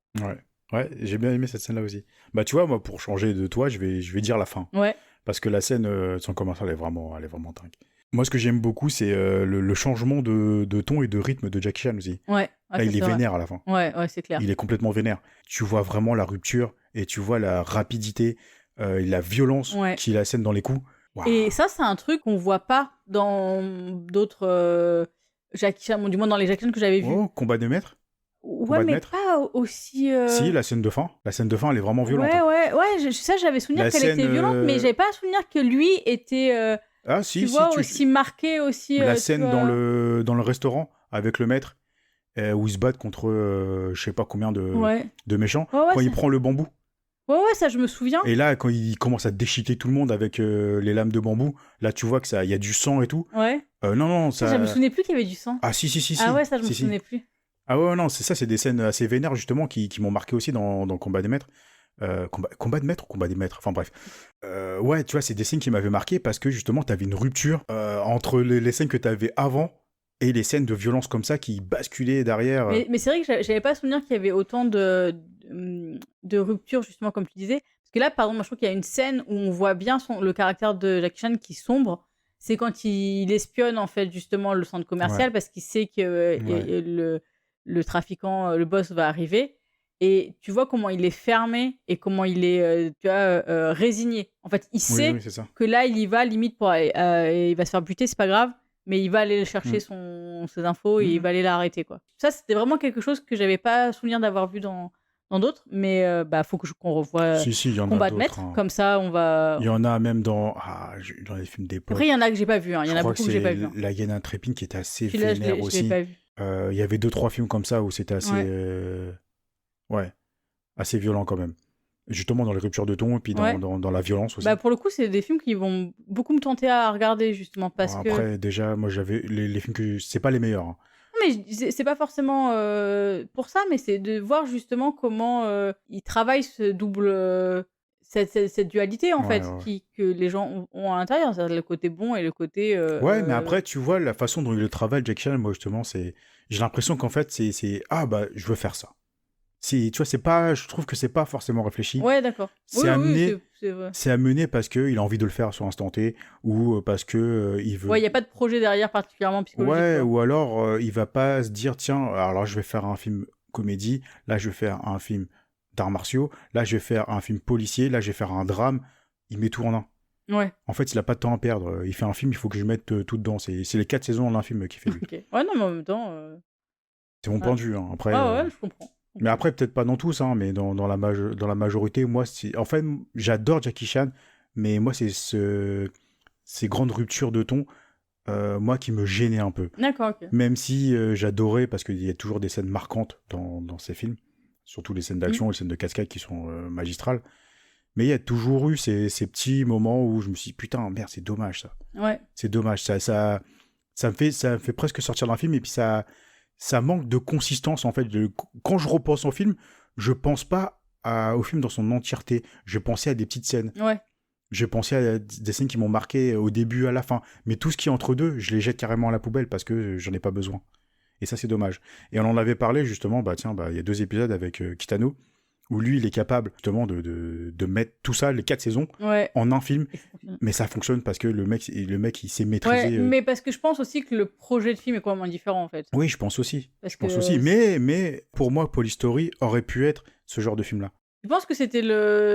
A: Ouais, j'ai bien aimé cette scène-là aussi. Bah, tu vois, moi, pour changer de toi, je vais dire la fin.
B: Ouais.
A: Parce que la scène de son commercial, elle est vraiment dingue. Moi, ce que j'aime beaucoup, c'est le changement de ton et de rythme de Jackie Chan aussi.
B: Ouais.
A: Là, il est vénère à la fin.
B: Ouais, c'est clair.
A: Il est complètement vénère. Tu vois vraiment la rupture et tu vois la rapidité, la violence qu'il assène dans les coups. Wow.
B: Et ça, c'est un truc qu'on voit pas dans d'autres Jackie Chan, du moins dans les Jackie Chan que j'avais vus.
A: Oh, combat de maître.
B: Ouais, mais pas aussi.
A: Si, la scène de fin. La scène de fin, elle est vraiment violente.
B: Ouais, ça, j'avais souvenir qu'elle était violente, mais j'avais pas souvenir que lui était.
A: Ah, si,
B: tu vois, aussi marqué aussi.
A: La scène dans le restaurant avec le maître où ils se battent contre je sais pas combien de méchants. Quand il prend le bambou.
B: Ouais, ça je me souviens.
A: Et là, quand il commence à déchiqueter tout le monde avec les lames de bambou, là tu vois que il y a du sang et tout.
B: Ouais.
A: Non, ça.
B: Je me souvenais plus qu'il y avait du sang.
A: Ah si.
B: Ah ouais, ça je me souvenais plus.
A: Ah ouais, non, c'est des scènes assez vénères justement qui m'ont marqué aussi dans Combat des Maîtres. Combat de maître ou combat des maîtres, enfin bref. Ouais, tu vois, c'est des scènes qui m'avaient marqué parce que justement, t'avais une rupture entre les scènes que t'avais avant et les scènes de violence comme ça qui basculaient derrière.
B: Mais c'est vrai que j'avais pas souvenir qu'il y avait autant de ruptures, justement, comme tu disais. Parce que là, par exemple, moi, je trouve qu'il y a une scène où on voit bien le caractère de Jackie Chan qui sombre. C'est quand il espionne, en fait, justement, le centre commercial parce qu'il sait que le trafiquant, le boss va arriver. Et tu vois comment il est fermé et comment il est, résigné. En fait, il sait que là, il y va limite pour aller, il va se faire buter, c'est pas grave, mais il va aller chercher ses infos et il va aller l'arrêter, quoi. Ça, c'était vraiment quelque chose que j'avais pas souvenir d'avoir vu dans d'autres, mais faut qu'on revoie Combat de Maître. Comme ça, on va.
A: Il y en a même dans les films d'époque.
B: Après, il y en a que j'ai pas vu. Il y en a beaucoup que j'ai pas vu.
A: La Hyène intrépide qui était assez
B: vénère
A: aussi.
B: Je l'ai pas vu.
A: Il y avait 2-3 films comme ça où c'était assez. Assez violent quand même. Justement dans les ruptures de ton et puis dans la violence aussi.
B: Pour le coup, c'est des films qui vont beaucoup me tenter à regarder justement parce que...
A: Après, déjà, moi j'avais les films que... C'est pas les meilleurs. Hein.
B: Mais c'est pas forcément pour ça, mais c'est de voir justement comment ils travaillent ce double... Cette dualité en fait que les gens ont à l'intérieur, c'est-à-dire le côté bon et le côté...
A: mais après, tu vois, la façon dont il le travaille, Jackie Chan, moi justement, j'ai l'impression qu'en fait, c'est je veux faire ça. Tu vois, je trouve que c'est pas forcément réfléchi.
B: Ouais, d'accord.
A: C'est amené parce qu'il a envie de le faire sur l'instant T ou parce que il veut.
B: Ouais, il y a pas de projet derrière particulièrement psychologique.
A: Ouais, ou alors il va pas se dire tiens, alors là je vais faire un film comédie, là je vais faire un film d'arts martiaux, là je vais faire un film policier, là je vais faire un drame. Il met tout en un.
B: Ouais.
A: En fait, il a pas de temps à perdre. Il fait un film, il faut que je mette tout dedans. C'est les 4 saisons en un film qu'il fait lui.
B: Okay. Ouais, non, mais en même temps.
A: C'est mon point de vue. Hein. Après.
B: Ouais, je comprends.
A: Mais après, peut-être pas dans tous, hein, mais dans la majorité, moi, en fait, j'adore Jackie Chan, mais moi, c'est ces grandes ruptures de ton, moi, qui me gênaient un peu.
B: D'accord, ok.
A: Même si j'adorais, parce qu'il y a toujours des scènes marquantes dans ces films, surtout les scènes d'action et les scènes de cascade qui sont magistrales, mais il y a toujours eu ces petits moments où je me suis dit, putain, merde, c'est dommage, ça. Ouais. C'est dommage, ça me fait presque sortir d'un film, et puis ça manque de consistance, en fait. Quand je repense au film, je pense pas au film dans son entièreté. Je pensais à des petites scènes. Ouais. Je pensais à des scènes qui m'ont marqué au début, à la fin. Mais tout ce qui est entre deux, je les jette carrément à la poubelle parce que j'en ai pas besoin. Et ça, c'est dommage. Et on en avait parlé, justement, il y a 2 épisodes avec Kitano, où lui, il est capable, justement, de mettre tout ça, les 4 saisons, en un film. Mais ça fonctionne parce que le mec il sait maîtriser...
B: mais parce que je pense aussi que le projet de film est complètement différent, en fait.
A: Oui, je pense aussi. Mais pour moi, Polystory aurait pu être ce genre de film-là.
B: Tu penses que c'était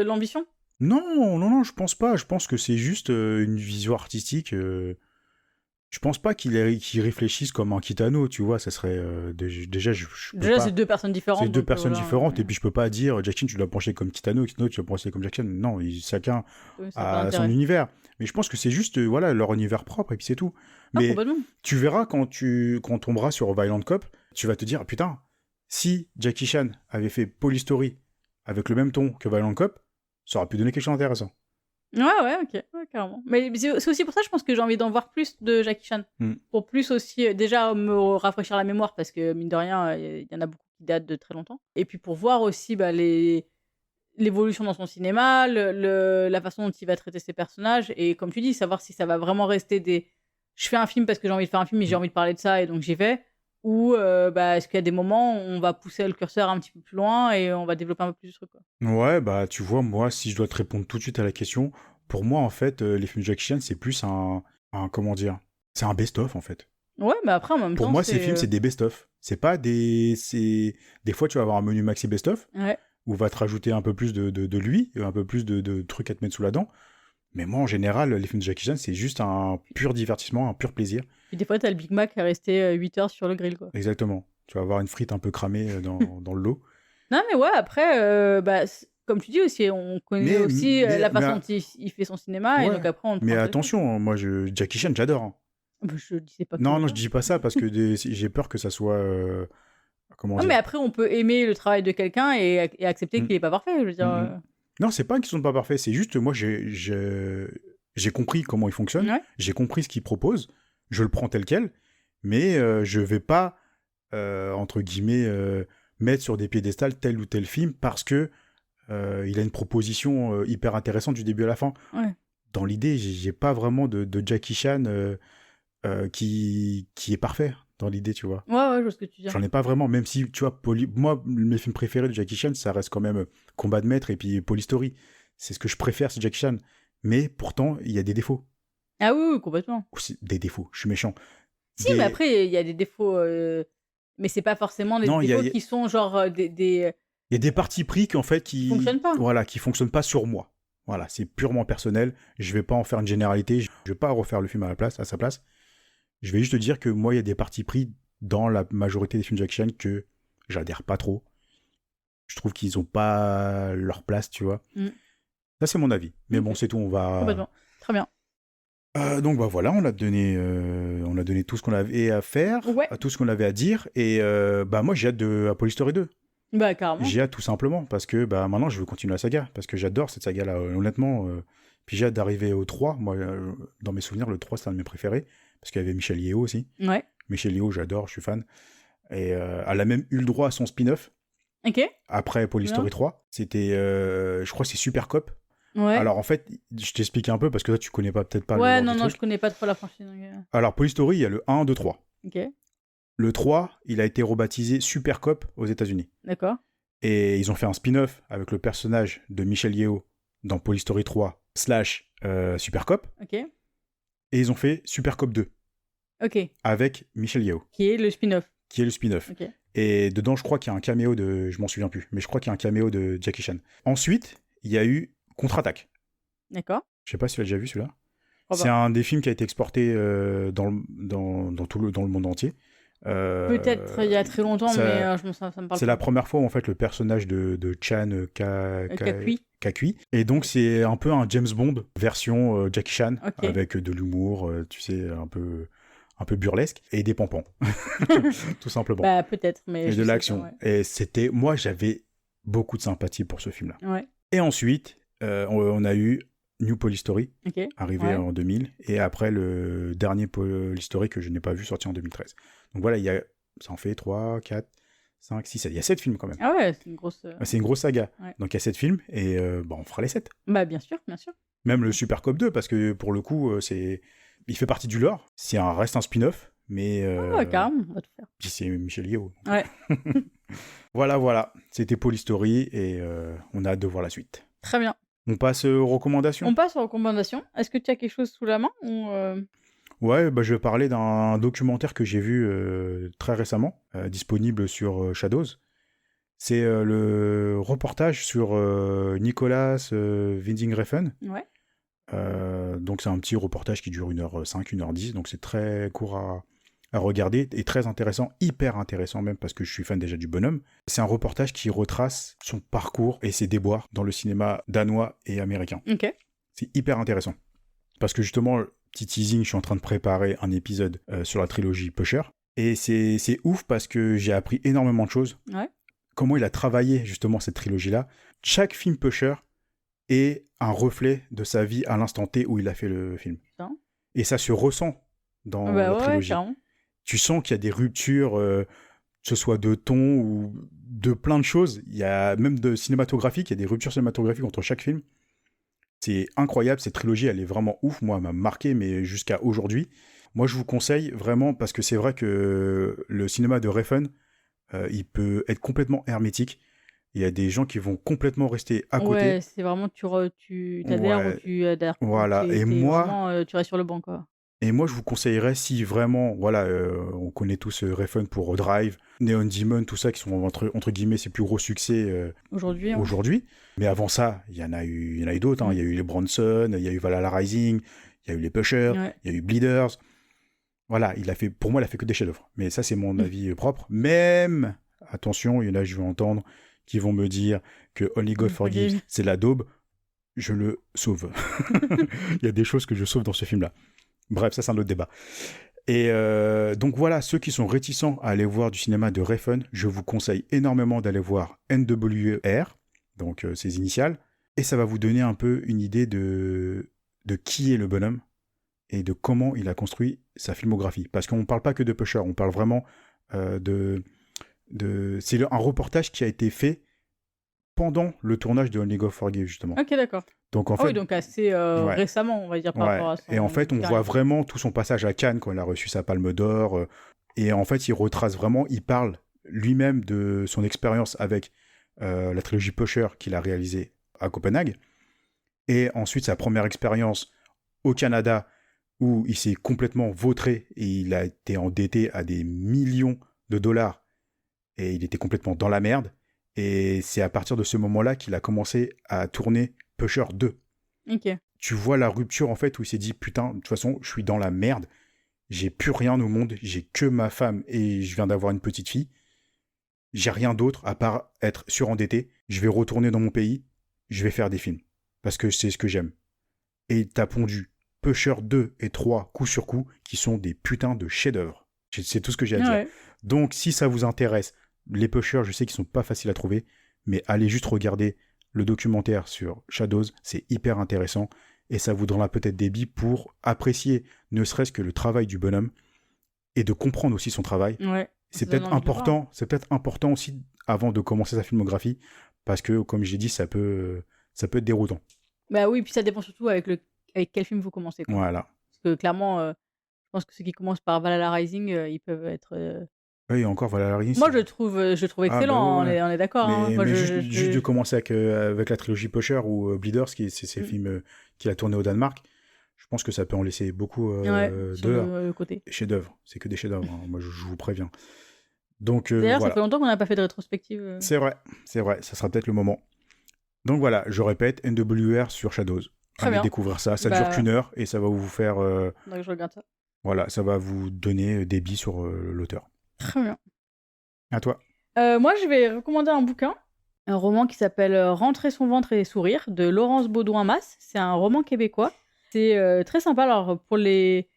B: l'ambition ?
A: Non, je pense pas. Je pense que c'est juste une vision artistique. Je Je pense pas qu'il réfléchisse comme un Kitano, tu vois, ça serait... déjà, je peux
B: Déjà,
A: pas...
B: c'est deux personnes différentes.
A: C'est deux
B: donc,
A: personnes
B: voilà,
A: différentes,
B: ouais.
A: et puis je peux pas dire Jack Chan, tu dois pencher comme Kitano, Kitano, tu dois pencher comme Jack Chan. Non, chacun
B: Ça a pas
A: a son
B: d'intérêt.
A: univers. Mais je pense que c'est juste voilà, leur univers propre, et puis c'est tout.
B: Ah,
A: Mais
B: complètement.
A: tu verras quand on tombera sur Violent Cop, tu vas te dire, ah, putain, si Jackie Chan avait fait Polystory avec le même ton que Violent Cop, ça aurait pu donner quelque chose d'intéressant.
B: Ouais, ok, ouais, carrément. Mais c'est aussi pour ça, je pense que j'ai envie d'en voir plus de Jackie Chan. Pour plus aussi, déjà, me rafraîchir la mémoire, parce que, mine de rien, il y en a beaucoup qui datent de très longtemps. Et puis pour voir aussi l'évolution dans son cinéma, la façon dont il va traiter ses personnages, et comme tu dis, savoir si ça va vraiment rester je fais un film parce que j'ai envie de faire un film et j'ai envie de parler de ça, et donc j'y vais, ou est-ce qu'il y a des moments où on va pousser le curseur un petit peu plus loin et on va développer un peu plus de trucs, quoi.
A: Ouais, bah tu vois, moi, si je dois te répondre tout de suite à la question, pour moi, en fait, les films de Jackie Chan, c'est plus comment dire, c'est un best-of, en fait.
B: Ouais, mais après, en même temps,
A: Pour moi, ces films, c'est des best-of. C'est pas des... Des fois, tu vas avoir un menu maxi best-of,
B: Ouais.
A: où va te rajouter un peu plus de lui, un peu plus de trucs à te mettre sous la dent. Mais moi, en général, les films de Jackie Chan, c'est juste un pur divertissement, un pur plaisir.
B: Puis des fois, t'as le Big Mac à rester 8 heures sur le grill, quoi.
A: Exactement. Tu vas avoir une frite un peu cramée dans le lot.
B: Non, mais ouais, après, comme tu dis aussi, on connaît aussi la façon dont il fait son cinéma, et
A: Ouais.
B: donc après, on te
A: Mais
B: prend tel
A: attention, moi, Jackie Chan, j'adore. Hein.
B: quel. Je disais pas que
A: Non,
B: ça.
A: je dis pas ça parce que j'ai peur que ça soit... comment
B: Non,
A: dire
B: mais après, on peut aimer le travail de quelqu'un et accepter
A: Mm.
B: qu'il est pas parfait, je veux dire.
A: Non, c'est pas qu'ils sont pas parfaits, c'est juste moi j'ai compris comment il fonctionne,
B: Ouais.
A: j'ai compris ce qu'il propose, je le prends tel quel, mais je vais pas entre guillemets mettre sur des piédestals tel ou tel film parce que il a une proposition hyper intéressante du début à la fin.
B: Ouais.
A: Dans l'idée, j'ai pas vraiment de Jackie Chan qui est parfait dans l'idée, tu vois.
B: Ouais, je vois ce que tu dis.
A: J'en ai pas vraiment, même si, tu vois, moi, mes films préférés de Jackie Chan, ça reste quand même Combat de Maître et puis Polystory. C'est ce que je préfère, c'est Jackie Chan. Mais pourtant, il y a des défauts.
B: Ah oui, complètement.
A: Aussi, des défauts, je suis méchant.
B: Si, mais après, il y a des défauts, mais c'est pas forcément des défauts qui sont genre des...
A: Il y a des partis pris en fait, qui
B: fonctionnent pas.
A: Voilà, qui fonctionnent pas sur moi. Voilà, c'est purement personnel. Je vais pas en faire une généralité. Je vais pas refaire le film à sa place. Je vais juste te dire que moi, il y a des partis pris dans la majorité des films de Jackie Chan que j'adhère pas trop. Je trouve qu'ils ont pas leur place, tu vois. Ça, c'est mon avis. Mais bon, c'est tout. On va...
B: Complètement. Très bien.
A: Donc, bah voilà, on a donné tout ce qu'on avait à faire, tout ce qu'on avait à dire. Et bah moi, j'ai hâte de Polystory 2.
B: Bah, carrément.
A: J'ai hâte tout simplement, parce que bah, maintenant, je veux continuer la saga. Parce que j'adore cette saga-là, honnêtement. Puis j'ai hâte d'arriver au 3. Moi, dans mes souvenirs, le 3, c'est un de mes préférés. Parce qu'il y avait Michelle Yeoh aussi.
B: Ouais.
A: Michelle Yeoh, j'adore, je suis fan. Et elle a même eu le droit à son spin-off.
B: Ok.
A: Après Polystory 3. C'était, je crois que c'est Super Cop.
B: Ouais.
A: Alors en fait, je t'explique un peu, parce que toi, tu connais peut-être pas
B: ouais,
A: le
B: non,
A: truc.
B: je connais pas trop la franchise. Donc...
A: Alors, Polystory, il y a le 1, 2, 3.
B: Ok.
A: Le 3, il a été rebaptisé Super Cop aux États-Unis.
B: D'accord.
A: Et ils ont fait un spin-off avec le personnage de Michelle Yeoh dans Polystory 3 / Super Cop.
B: Ok.
A: Et ils ont fait Super Cop 2.
B: Ok.
A: Avec Michelle Yeoh.
B: Qui est le spin-off.
A: Qui est le spin-off.
B: Ok.
A: Et dedans, je crois qu'il y a un caméo de... Je m'en souviens plus. Mais je crois qu'il y a un caméo de Jackie Chan. Ensuite, il y a eu Contre-Attaque.
B: D'accord.
A: Je sais pas si tu l'as déjà vu, celui-là.
B: Oh,
A: c'est un des films qui a été exporté dans le monde entier.
B: Peut-être il y a très longtemps, mais ça me parle.
A: C'est la première fois où en fait le personnage de Chan Kakui. Et donc c'est un peu un James Bond version Jackie Chan, avec de l'humour, tu sais, un peu burlesque, et des pompons. Tout simplement.
B: Bah peut-être, mais...
A: Et de l'action. Ouais. Et moi j'avais beaucoup de sympathie pour ce film-là.
B: Ouais.
A: Et ensuite, on a eu New Polystory, arrivé
B: ouais.
A: en 2000, et après le dernier Polystory que je n'ai pas vu, sorti en 2013. Donc voilà, ça en fait 3, 4, 5, 6, 7. Il y a 7 films quand même.
B: Ah ouais, c'est une grosse...
A: C'est une grosse saga.
B: Ouais.
A: Donc il y a 7 films, et on fera les 7.
B: Bah bien sûr, bien sûr.
A: Même le Super Cop 2, parce que pour le coup, il fait partie du lore. Reste un spin-off, mais...
B: ouais, carrément, on va tout faire.
A: Puis c'est Michelle Yeoh.
B: Ouais.
A: Voilà. C'était Polystory, et on a hâte de voir la suite.
B: Très bien.
A: On passe aux recommandations.
B: On passe aux recommandations. Est-ce que tu as quelque chose sous la main ou
A: Ouais, bah, je vais parler d'un documentaire que j'ai vu très récemment, disponible sur Shadows. C'est le reportage sur Nicolas Winding Refn, Donc c'est un petit reportage qui dure 1h05, 1h10, donc c'est très court à regarder et très intéressant, hyper intéressant même parce que je suis fan déjà du bonhomme. C'est un reportage qui retrace son parcours et ses déboires dans le cinéma danois et américain.
B: Ok.
A: C'est hyper intéressant. Parce que justement, petit teasing, je suis en train de préparer un épisode sur la trilogie Pusher. Et c'est ouf parce que j'ai appris énormément de choses.
B: Ouais.
A: Comment il a travaillé justement cette trilogie-là. Chaque film Pusher est un reflet de sa vie à l'instant T où il a fait le film.
B: Putain.
A: Et ça se ressent dans la trilogie.
B: Carrément.
A: Tu sens qu'il y a des ruptures, que ce soit de ton ou de plein de choses. Il y a même de cinématographique, il y a des ruptures cinématographiques entre chaque film. C'est incroyable, cette trilogie, elle est vraiment ouf. Moi, elle m'a marqué, mais jusqu'à aujourd'hui. Moi, je vous conseille vraiment, parce que c'est vrai que le cinéma de Refn, il peut être complètement hermétique. Il y a des gens qui vont complètement rester à côté.
B: Ouais, c'est vraiment tu t'adhères
A: Ouais,
B: ou tu adhères.
A: voilà.
B: T'es
A: Et moi,
B: vraiment, tu restes sur le banc, quoi.
A: je vous conseillerais, si vraiment, voilà, on connaît tous Refn pour Drive, Neon Demon, tout ça, qui sont entre guillemets ses plus gros succès
B: Aujourd'hui.
A: aujourd'hui. Mais avant ça, il y en a eu d'autres. Hein. Il y a eu les Bronson, il y a eu Valhalla Rising, il y a eu les Pusher,
B: Ouais.
A: il y a eu Bleeders. Voilà, pour moi, il a fait que des chefs-d'œuvre. Mais ça, c'est mon avis propre. Même, attention, il y en a, je vais entendre, qui vont me dire que Only God Forgives, c'est la daube. Je le sauve. Il y a des choses que je sauve dans ce film-là. Bref, ça, c'est un autre débat. Et donc voilà, ceux qui sont réticents à aller voir du cinéma de Refn, je vous conseille énormément d'aller voir NWR, donc ses initiales, et ça va vous donner un peu une idée de qui est le bonhomme et de comment il a construit sa filmographie. Parce qu'on ne parle pas que de Pusher, on parle vraiment c'est un reportage qui a été fait pendant le tournage de Only God Forgives, justement.
B: Ok, d'accord.
A: Donc en fait,
B: Oui, donc assez récemment, on va dire, par rapport à son...
A: Et en fait, on voit vraiment tout son passage à Cannes quand il a reçu sa Palme d'Or. Et en fait, il retrace vraiment, il parle lui-même de son expérience avec la trilogie Pusher qu'il a réalisée à Copenhague. Et ensuite, sa première expérience au Canada, où il s'est complètement vautré et il a été endetté à des millions de dollars. Et il était complètement dans la merde. Et c'est à partir de ce moment-là qu'il a commencé à tourner Pusher 2.
B: Ok.
A: Tu vois la rupture, en fait, où il s'est dit, putain, de toute façon, je suis dans la merde. J'ai plus rien au monde. J'ai que ma femme et je viens d'avoir une petite fille. J'ai rien d'autre à part être surendetté. Je vais retourner dans mon pays. Je vais faire des films. Parce que c'est ce que j'aime. Et t'as pondu Pusher 2 et 3, coup sur coup, qui sont des putains de chefs-d'œuvre. C'est tout ce que j'ai à dire.
B: Ouais.
A: Donc, si ça vous intéresse, les Pusher, je sais qu'ils sont pas faciles à trouver, mais allez juste regarder le documentaire sur Shadows, c'est hyper intéressant, et ça vous donnera peut-être des billes pour apprécier ne serait-ce que le travail du bonhomme, et de comprendre aussi son travail.
B: Ouais.
A: C'est peut-être important aussi, avant de commencer sa filmographie, parce que, comme j'ai dit, ça peut être déroutant.
B: Bah oui, puis ça dépend surtout avec quel film vous commencez, quoi.
A: Voilà.
B: Parce que clairement, je pense que ceux qui commencent par Valhalla Rising, ils peuvent être...
A: Oui, encore Valhalla Rising.
B: Moi, je le trouve excellent,
A: bah ouais.
B: on est d'accord.
A: Mais,
B: Hein. Moi,
A: mais juste de commencer avec la trilogie Pusher ou Bleeders, c'est ces films qu'il a tourné au Danemark, je pense que ça peut en laisser beaucoup
B: sur le côté.
A: chefs-d'œuvre. C'est que des chefs-d'œuvre, hein. Moi je vous préviens. Donc
B: D'ailleurs,
A: voilà.
B: ça fait longtemps qu'on n'a pas fait de rétrospective.
A: C'est vrai, ça sera peut-être le moment. Donc voilà, je répète, NWR sur Shadows.
B: Très
A: Allez
B: bien.
A: découvrir ça, ça dure qu'une heure et ça va vous faire...
B: Donc je regarde ça.
A: Voilà, ça va vous donner des billes sur l'auteur.
B: Très bien.
A: À toi.
B: Moi, je vais recommander un bouquin, un roman qui s'appelle Rentrer son ventre et sourire de Laurence Baudouin-Masse. C'est un roman québécois. C'est très sympa. Alors, pour les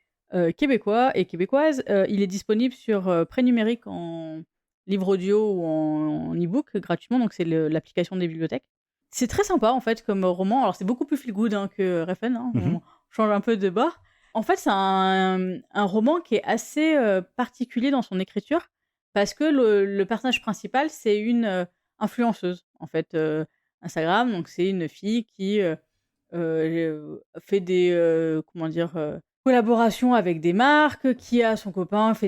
B: Québécois et Québécoises, il est disponible sur Prêt Numérique en livre audio ou en e-book gratuitement. Donc, c'est l'application des bibliothèques. C'est très sympa, en fait, comme roman. Alors, c'est beaucoup plus feel-good que Refn. Hein. On change un peu de bord. En fait, c'est un roman qui est assez particulier dans son écriture. Parce que le personnage principal, c'est une influenceuse, en fait, Instagram. Donc, c'est une fille qui fait des collaborations avec des marques, qui a son copain, qui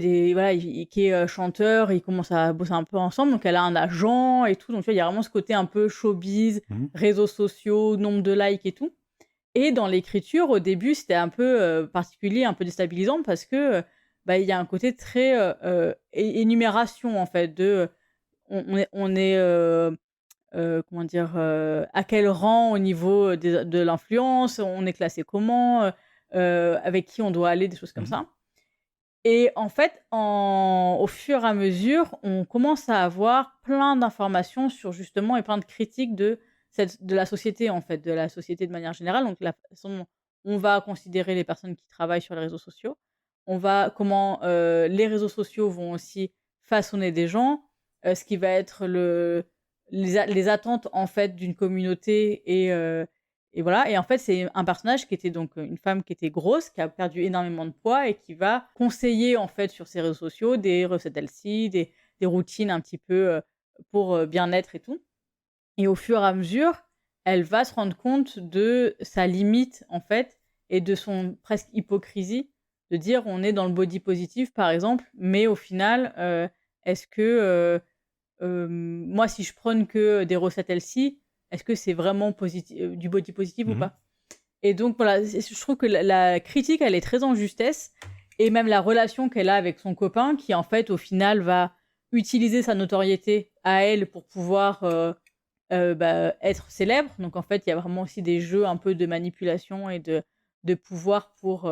B: est chanteur, ils commencent à bosser un peu ensemble. Donc, elle a un agent et tout. Donc, tu vois, il y a vraiment ce côté un peu showbiz, réseaux sociaux, nombre de likes et tout. Et dans l'écriture, au début, c'était un peu particulier, un peu déstabilisant parce que... il y a un côté très énumération en fait de on est à quel rang au niveau de l'influence, on est classé comment, avec qui on doit aller, des choses comme
A: Mhm.
B: ça. Et en fait, au fur et à mesure, on commence à avoir plein d'informations sur justement et plein de critiques de la société, en fait, de la société de manière générale. Donc la façon dont on va considérer les personnes qui travaillent sur les réseaux sociaux. Comment les réseaux sociaux vont aussi façonner des gens, ce qui va être les attentes en fait d'une communauté et voilà. Et en fait, c'est un personnage qui était donc une femme qui était grosse, qui a perdu énormément de poids et qui va conseiller en fait sur ses réseaux sociaux des recettes healthy, des routines un petit peu pour bien-être et tout. Et au fur et à mesure, elle va se rendre compte de sa limite en fait et de son presque hypocrisie de dire on est dans le body positive par exemple, mais au final, est-ce que moi si je prône que des recettes healthy, est-ce que c'est vraiment du body positive ou
A: Mhm.
B: pas? Et donc voilà, je trouve que la critique, elle est très en justesse et même la relation qu'elle a avec son copain qui en fait au final va utiliser sa notoriété à elle pour pouvoir être célèbre. Donc en fait, il y a vraiment aussi des jeux un peu de manipulation et de pouvoir pour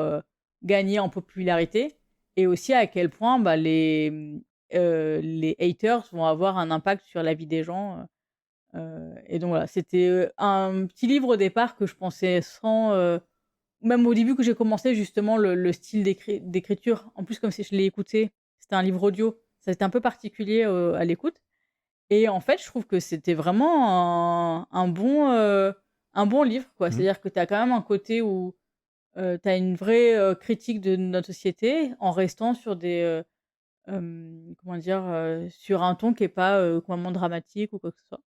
B: gagner en popularité. Et aussi à quel point les haters vont avoir un impact sur la vie des gens. Et donc voilà, c'était un petit livre au départ que je pensais sans... même au début que j'ai commencé, justement, le style d'écriture, en plus comme si je l'ai écouté, c'était un livre audio, ça c'était un peu particulier à l'écoute. Et en fait, je trouve que c'était vraiment un bon livre, quoi.
A: Mhm.
B: C'est-à-dire que tu as quand même un côté où tu as une vraie critique de notre société en restant sur comment dire, sur un ton qui est pas complètement dramatique ou quoi que ce soit.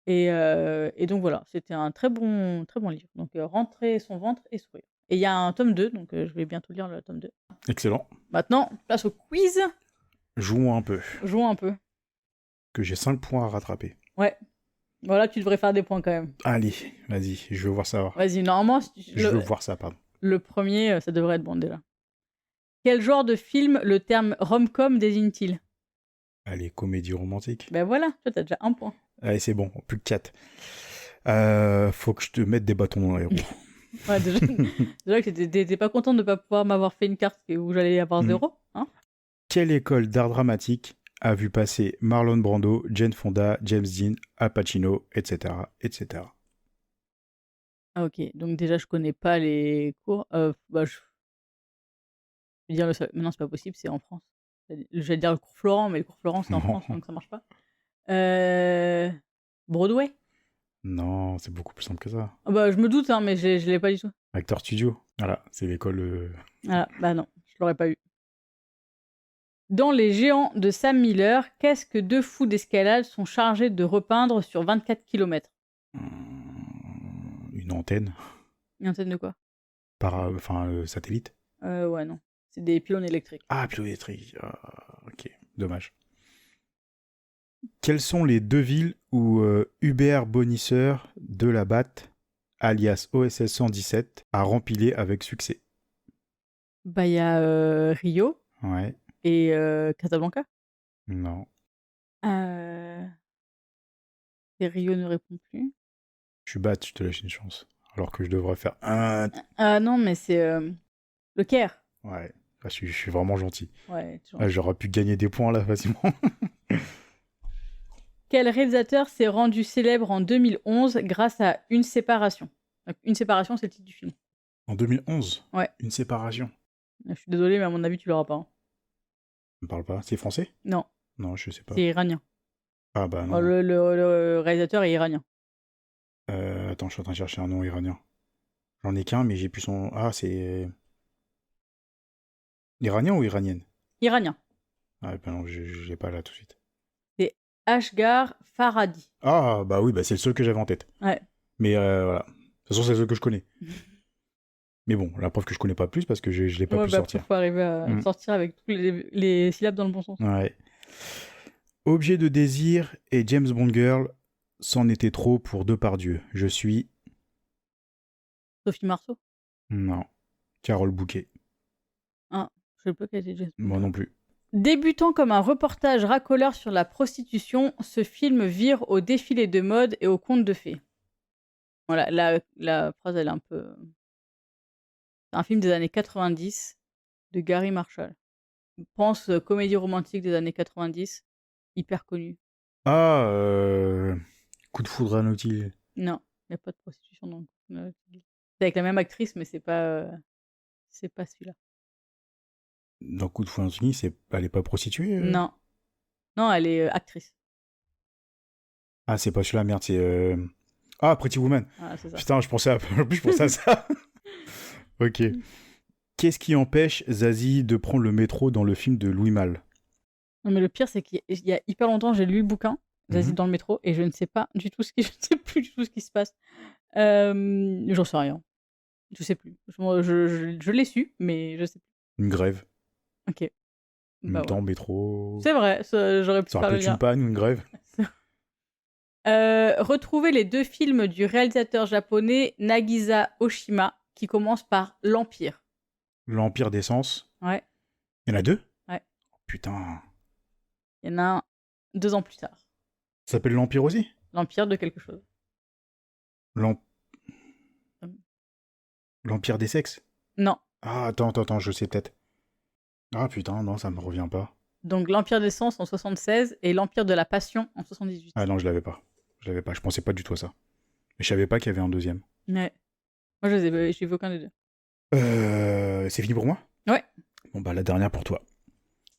B: Et donc voilà, c'était un très bon livre. Donc Rentrer son ventre et sourire. Et il y a un tome 2, donc je vais bientôt lire le tome 2.
A: Excellent.
B: Maintenant, place au quiz.
A: Jouons un peu.
B: Jouons un peu.
A: Que j'ai 5 points à rattraper.
B: Ouais. Voilà, tu devrais faire des points quand même.
A: Allez, vas-y, je veux voir ça.
B: Vas-y, normalement,
A: Je veux voir ça, pardon.
B: le premier, ça devrait être bon déjà. Quel genre de film le terme rom-com désigne-t-il?
A: Allez, comédie romantique.
B: Ben voilà, toi t'as déjà un point.
A: Allez, c'est bon, plus que 4. Faut que je te mette des bâtons dans les roues.
B: Ouais, déjà que t'étais pas content de pas pouvoir m'avoir fait une carte où j'allais avoir 0, hein?
A: Quelle école d'art dramatique a vu passer Marlon Brando, Jane Fonda, James Dean, Al Pacino, etc., etc.
B: Ah ok, donc déjà je connais pas les cours. Je vais dire mais non, c'est pas possible, c'est en France. J'allais dire le cours Florent, mais le cours Florent c'est en France, donc ça marche pas. Broadway?
A: Non, c'est beaucoup plus simple que ça.
B: Ah bah je me doute, hein, mais je l'ai pas du tout.
A: Acteur Studio. Voilà, c'est l'école...
B: Ah bah non, je l'aurais pas eu. Dans Les Géants de Sam Miller, qu'est-ce que deux fous d'escalade sont chargés de repeindre sur 24 km?
A: Une antenne.
B: Une antenne de quoi?
A: Satellite.
B: Ouais, non. C'est des pylônes électriques.
A: Ah, pylône électrique. Ok, dommage. Quelles sont les deux villes où Hubert Bonisseur de la Batte, alias OSS 117, a rempilé avec succès?
B: Bah, il y a Rio
A: Ouais.
B: et Casablanca.
A: Non.
B: Et Rio ne répond plus.
A: Je suis bête, je te laisse une chance. Alors que je devrais faire un...
B: Ah non, mais c'est le Caire.
A: Ouais. Ah, je suis vraiment gentil.
B: Ouais, toujours.
A: Ah, j'aurais pu gagner des points là facilement.
B: Quel réalisateur s'est rendu célèbre en 2011 grâce à Une séparation? Donc, Une séparation, c'est le titre du film.
A: En 2011.
B: Ouais.
A: Une séparation.
B: Je suis désolée, mais à mon avis, tu l'auras pas. Hein.
A: On parle pas. C'est français?
B: Non.
A: Non, je sais pas.
B: C'est iranien.
A: Ah bah non.
B: Le réalisateur est iranien.
A: Attends, je suis en train de chercher un nom iranien. J'en ai qu'un, mais j'ai plus son... Ah, c'est... Iranien ou iranienne?
B: Iranien.
A: Ah bah non, je l'ai pas là tout de suite.
B: C'est Ashghar Farhadi.
A: Ah bah oui, bah c'est le seul que j'avais en tête.
B: Ouais.
A: Mais voilà. De toute façon, c'est le seul que je connais. Mais bon, la preuve que je connais pas plus parce que je l'ai pas pu sortir.
B: Il faut arriver à sortir avec toutes les syllabes dans le bon sens.
A: Ouais. Objet de désir et James Bond Girl, c'en était trop pour Depardieu. Je suis...
B: Sophie Marceau?
A: Non. Carole Bouquet.
B: Ah, je sais pas quel était James Bond.
A: Moi non plus.
B: Débutant comme un reportage racoleur sur la prostitution, ce film vire au défilé de mode et au conte de fées. Voilà, la phrase, elle est un peu... C'est un film des années 90 de Gary Marshall. Je pense comédie romantique des années 90, hyper connue.
A: Ah, Coup de foudre à Naughty.
B: Non, il n'y a pas de prostitution dans le film. C'est avec la même actrice, mais c'est pas celui-là.
A: Dans Coup de foudre à Naughty, elle est pas prostituée
B: Non. Non, elle est actrice.
A: Ah, c'est pas celui-là, merde, c'est... Ah, Pretty Woman.
B: Voilà, c'est ça.
A: Putain, je pensais à ça. Ok. Qu'est-ce qui empêche Zazie de prendre le métro dans le film de Louis Malle?
B: Non, mais le pire, c'est qu'il y a hyper longtemps, j'ai lu le bouquin, Zazie
A: Mhm.
B: dans le métro, et je ne sais pas du tout je ne sais plus du tout ce qui se passe. J'en sais rien. Je sais plus. Je l'ai su, mais je sais plus.
A: Une grève.
B: Ok.
A: En même temps, métro...
B: C'est vrai, j'aurais pu
A: Ça
B: faire le
A: rappelle
B: lien.
A: une panne ou une grève?
B: Retrouvez les 2 films du réalisateur japonais Nagisa Oshima qui commencent par l'Empire.
A: L'Empire des Sens.
B: Ouais,
A: Il y en a 2?
B: Ouais.
A: Oh, putain.
B: il y en a un 2 ans plus tard.
A: Ça s'appelle l'Empire aussi?
B: L'Empire de quelque chose.
A: L'Empire des sexes?
B: Non.
A: Ah, attends, je sais peut-être. Ah putain, non, ça me revient pas.
B: Donc l'Empire des Sens en 76 et l'Empire de la Passion en 78.
A: Ah non, je l'avais pas. Je pensais pas du tout à ça. Mais je savais pas qu'il y avait un deuxième.
B: Ouais. Moi, j'ai vu aucun des 2.
A: C'est fini pour moi?
B: Ouais.
A: Bon bah la dernière pour toi.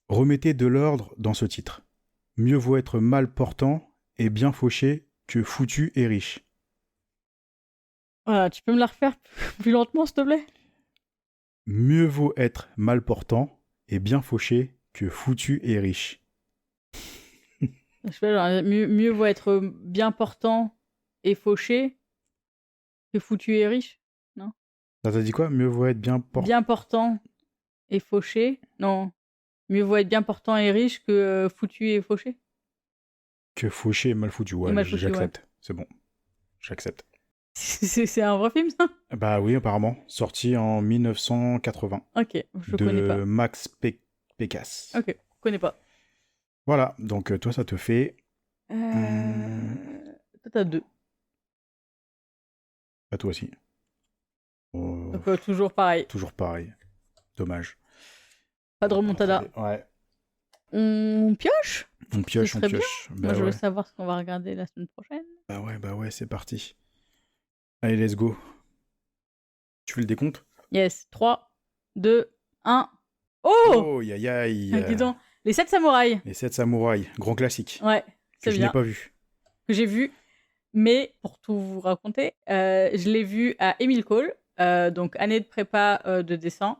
A: Remettez de l'ordre dans ce titre. Mieux vaut être mal portant et bien fauché que foutu et riche.
B: Voilà, tu peux me la refaire plus lentement, s'il te plaît?
A: Mieux vaut être mal portant et bien fauché que foutu et riche.
B: Je fais genre, mieux vaut être bien portant et fauché que foutu et riche.
A: Ça t'a dit quoi? Mieux vaut être bien portant.
B: Bien portant et fauché. Non. Mieux vaut être bien portant et riche que foutu et fauché.
A: Que fauché et mal foutu. Ouais,
B: Et mal foutu,
A: j'accepte. C'est bon. J'accepte.
B: C'est un vrai film, ça?
A: Bah oui, apparemment. Sorti en 1980.
B: Ok, je connais pas.
A: De Max Pécasse.
B: Ok, je connais pas.
A: Voilà, donc toi, ça te fait...
B: Toi, t'as 2.
A: Pas toi aussi. Oh,
B: Donc, toujours pareil.
A: toujours pareil. Dommage.
B: Pas de remontada.
A: Ouais.
B: On pioche?
A: On pioche,
B: Ce
A: on
B: serait
A: pioche. Bah
B: Moi, je veux
A: ouais.
B: savoir ce qu'on va regarder la semaine prochaine.
A: Bah ouais, c'est parti. Allez, let's go. Tu fais le décompte?
B: Yes, 3, 2, 1. Oh!
A: Oh, aïe.
B: Dis donc, les 7 samouraïs.
A: Les 7 samouraïs, grand classique.
B: Ouais,
A: Que
B: c'est
A: je
B: bien.
A: n'ai pas vu.
B: Que j'ai vu. Mais, pour tout vous raconter, je l'ai vu à Émile Cole, donc année de prépa de dessin.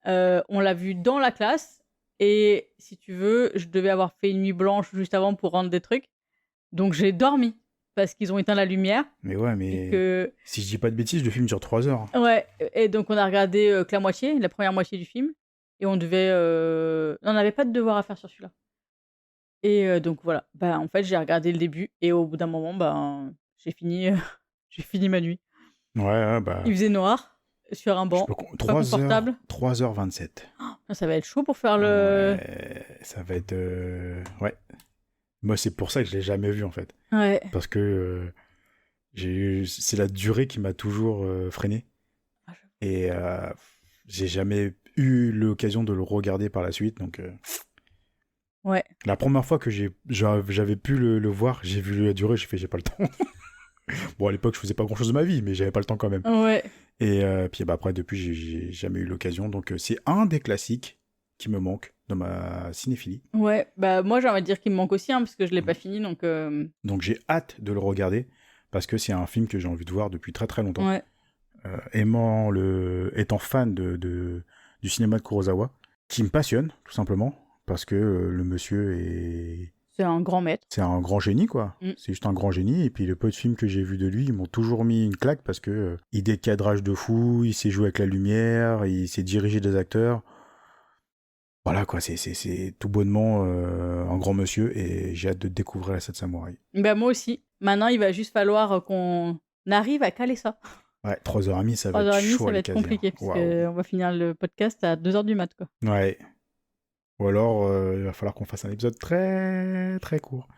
B: On l'a vu dans la classe. Et si tu veux, je devais avoir fait une nuit blanche juste avant pour rendre des trucs. Donc j'ai dormi parce qu'ils ont éteint la lumière.
A: Mais ouais,
B: Et
A: mais
B: que...
A: si je dis pas de bêtises, le film dure 3 heures.
B: Ouais, et donc on a regardé que la moitié, la première moitié du film. Et on devait... On n'avait pas de devoir à faire sur celui-là. Et donc voilà, bah, en fait j'ai regardé le début et au bout d'un moment, bah, j'ai fini ma nuit.
A: Ouais, bah...
B: Il faisait noir sur un banc, pas
A: 3
B: confortable.
A: heures, 3h27.
B: Ça va être chaud pour faire le...
A: Ouais, ça va être... Ouais. Moi, c'est pour ça que je l'ai jamais vu, en fait.
B: Ouais.
A: Parce que c'est la durée qui m'a toujours freiné.
B: Ah,
A: Et j'ai jamais eu l'occasion de le regarder par la suite. Donc,
B: Ouais.
A: la première fois que j'avais pu le voir, j'ai vu la durée, j'ai pas le temps. Bon, à l'époque, je faisais pas grand-chose de ma vie, mais j'avais pas le temps quand même.
B: Ouais.
A: Et puis bah, après, depuis, j'ai jamais eu l'occasion. Donc, c'est un des classiques qui me manque dans ma cinéphilie.
B: Ouais, bah moi j'ai envie de dire qu'il me manque aussi, hein, parce que je l'ai pas fini, donc...
A: Donc, j'ai hâte de le regarder parce que c'est un film que j'ai envie de voir depuis très très longtemps.
B: Ouais.
A: Étant fan du cinéma de Kurosawa, qui me passionne, tout simplement, parce que le monsieur est...
B: C'est un grand maître.
A: C'est un grand génie, quoi.
B: Mm.
A: C'est juste un grand génie. Et puis, le peu de films que j'ai vus de lui, ils m'ont toujours mis une claque parce que idée de cadrage de fou, il sait jouer avec la lumière, il sait diriger des acteurs. Voilà, quoi. C'est tout bonnement un grand monsieur et j'ai hâte de découvrir la 7 Samouraï.
B: Bah moi aussi. Maintenant, il va juste falloir qu'on arrive à caler ça.
A: Ouais, 3h30, ça va être
B: 3h30,
A: chaud
B: ça
A: à
B: va
A: les
B: être
A: caser,
B: compliqué,
A: hein.
B: parce
A: Waouh.
B: qu'on va finir le podcast à 2h du mat', quoi.
A: Ouais. Ou alors, il va falloir qu'on fasse un épisode très très court.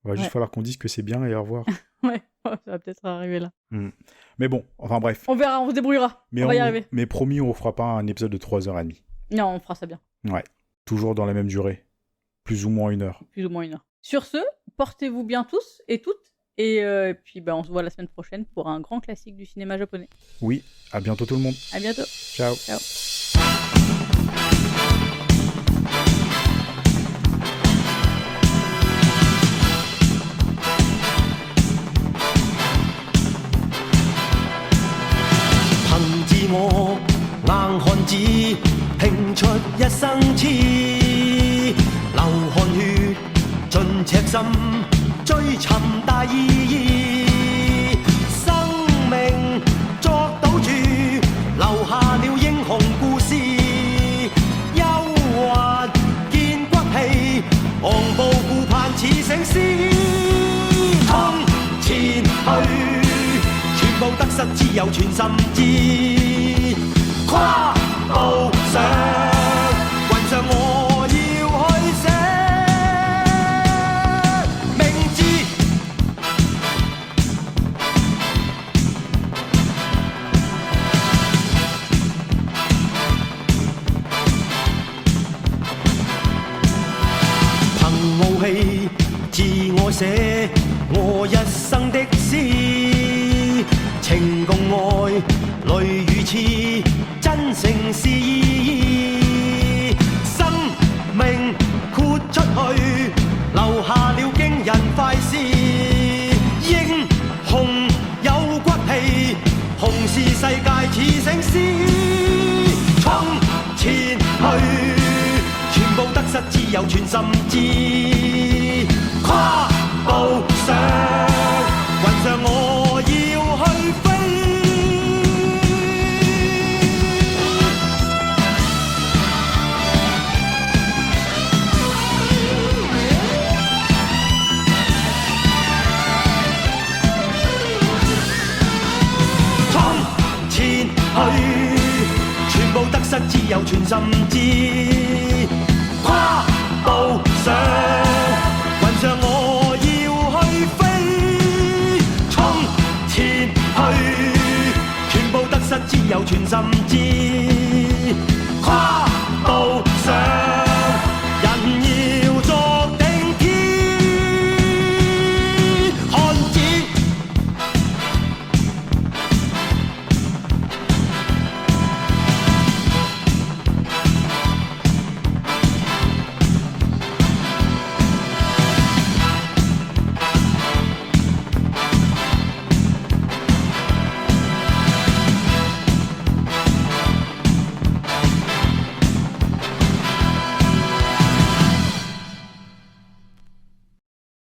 A: Il va juste
B: Ouais.
A: falloir qu'on dise que c'est bien et au revoir.
B: Ouais, ça va peut-être arriver là.
A: Mais bon, enfin bref.
B: On verra, on se débrouillera.
A: Mais
B: on va y arriver.
A: Mais promis, on fera pas un épisode de 3h30.
B: Non, on fera ça bien.
A: Ouais. Toujours dans la même durée. Plus ou moins 1 heure.
B: Plus ou moins 1 heure. Sur ce, portez-vous bien tous et toutes. Et puis on se voit la semaine prochaine pour un grand classique du cinéma japonais.
A: Oui, à bientôt tout le monde.
B: À bientôt.
A: Ciao.
B: Ciao.
E: 憑自我硬漢子，拼出一生痴，流汗血盡赤心，追尋大意義。生命作賭注，留下了英雄故事。憂鬱見骨氣，昂步顧盼似醒獅，衝前去。全部得失只有全心知，跨步上雲上我要去寫明知，憑傲氣自我寫我一生的詩。情共愛，淚與痴，真誠是意義。生命豁出去，留下了驚人快事。英雄有骨氣，雄視世界似醒獅。衝前去，全部得失只有全心知。跨步上雲上我要去飛。全部得失只有全心知，跨步上雲上我要去飛，衝前去，全部得失只有全心知，跨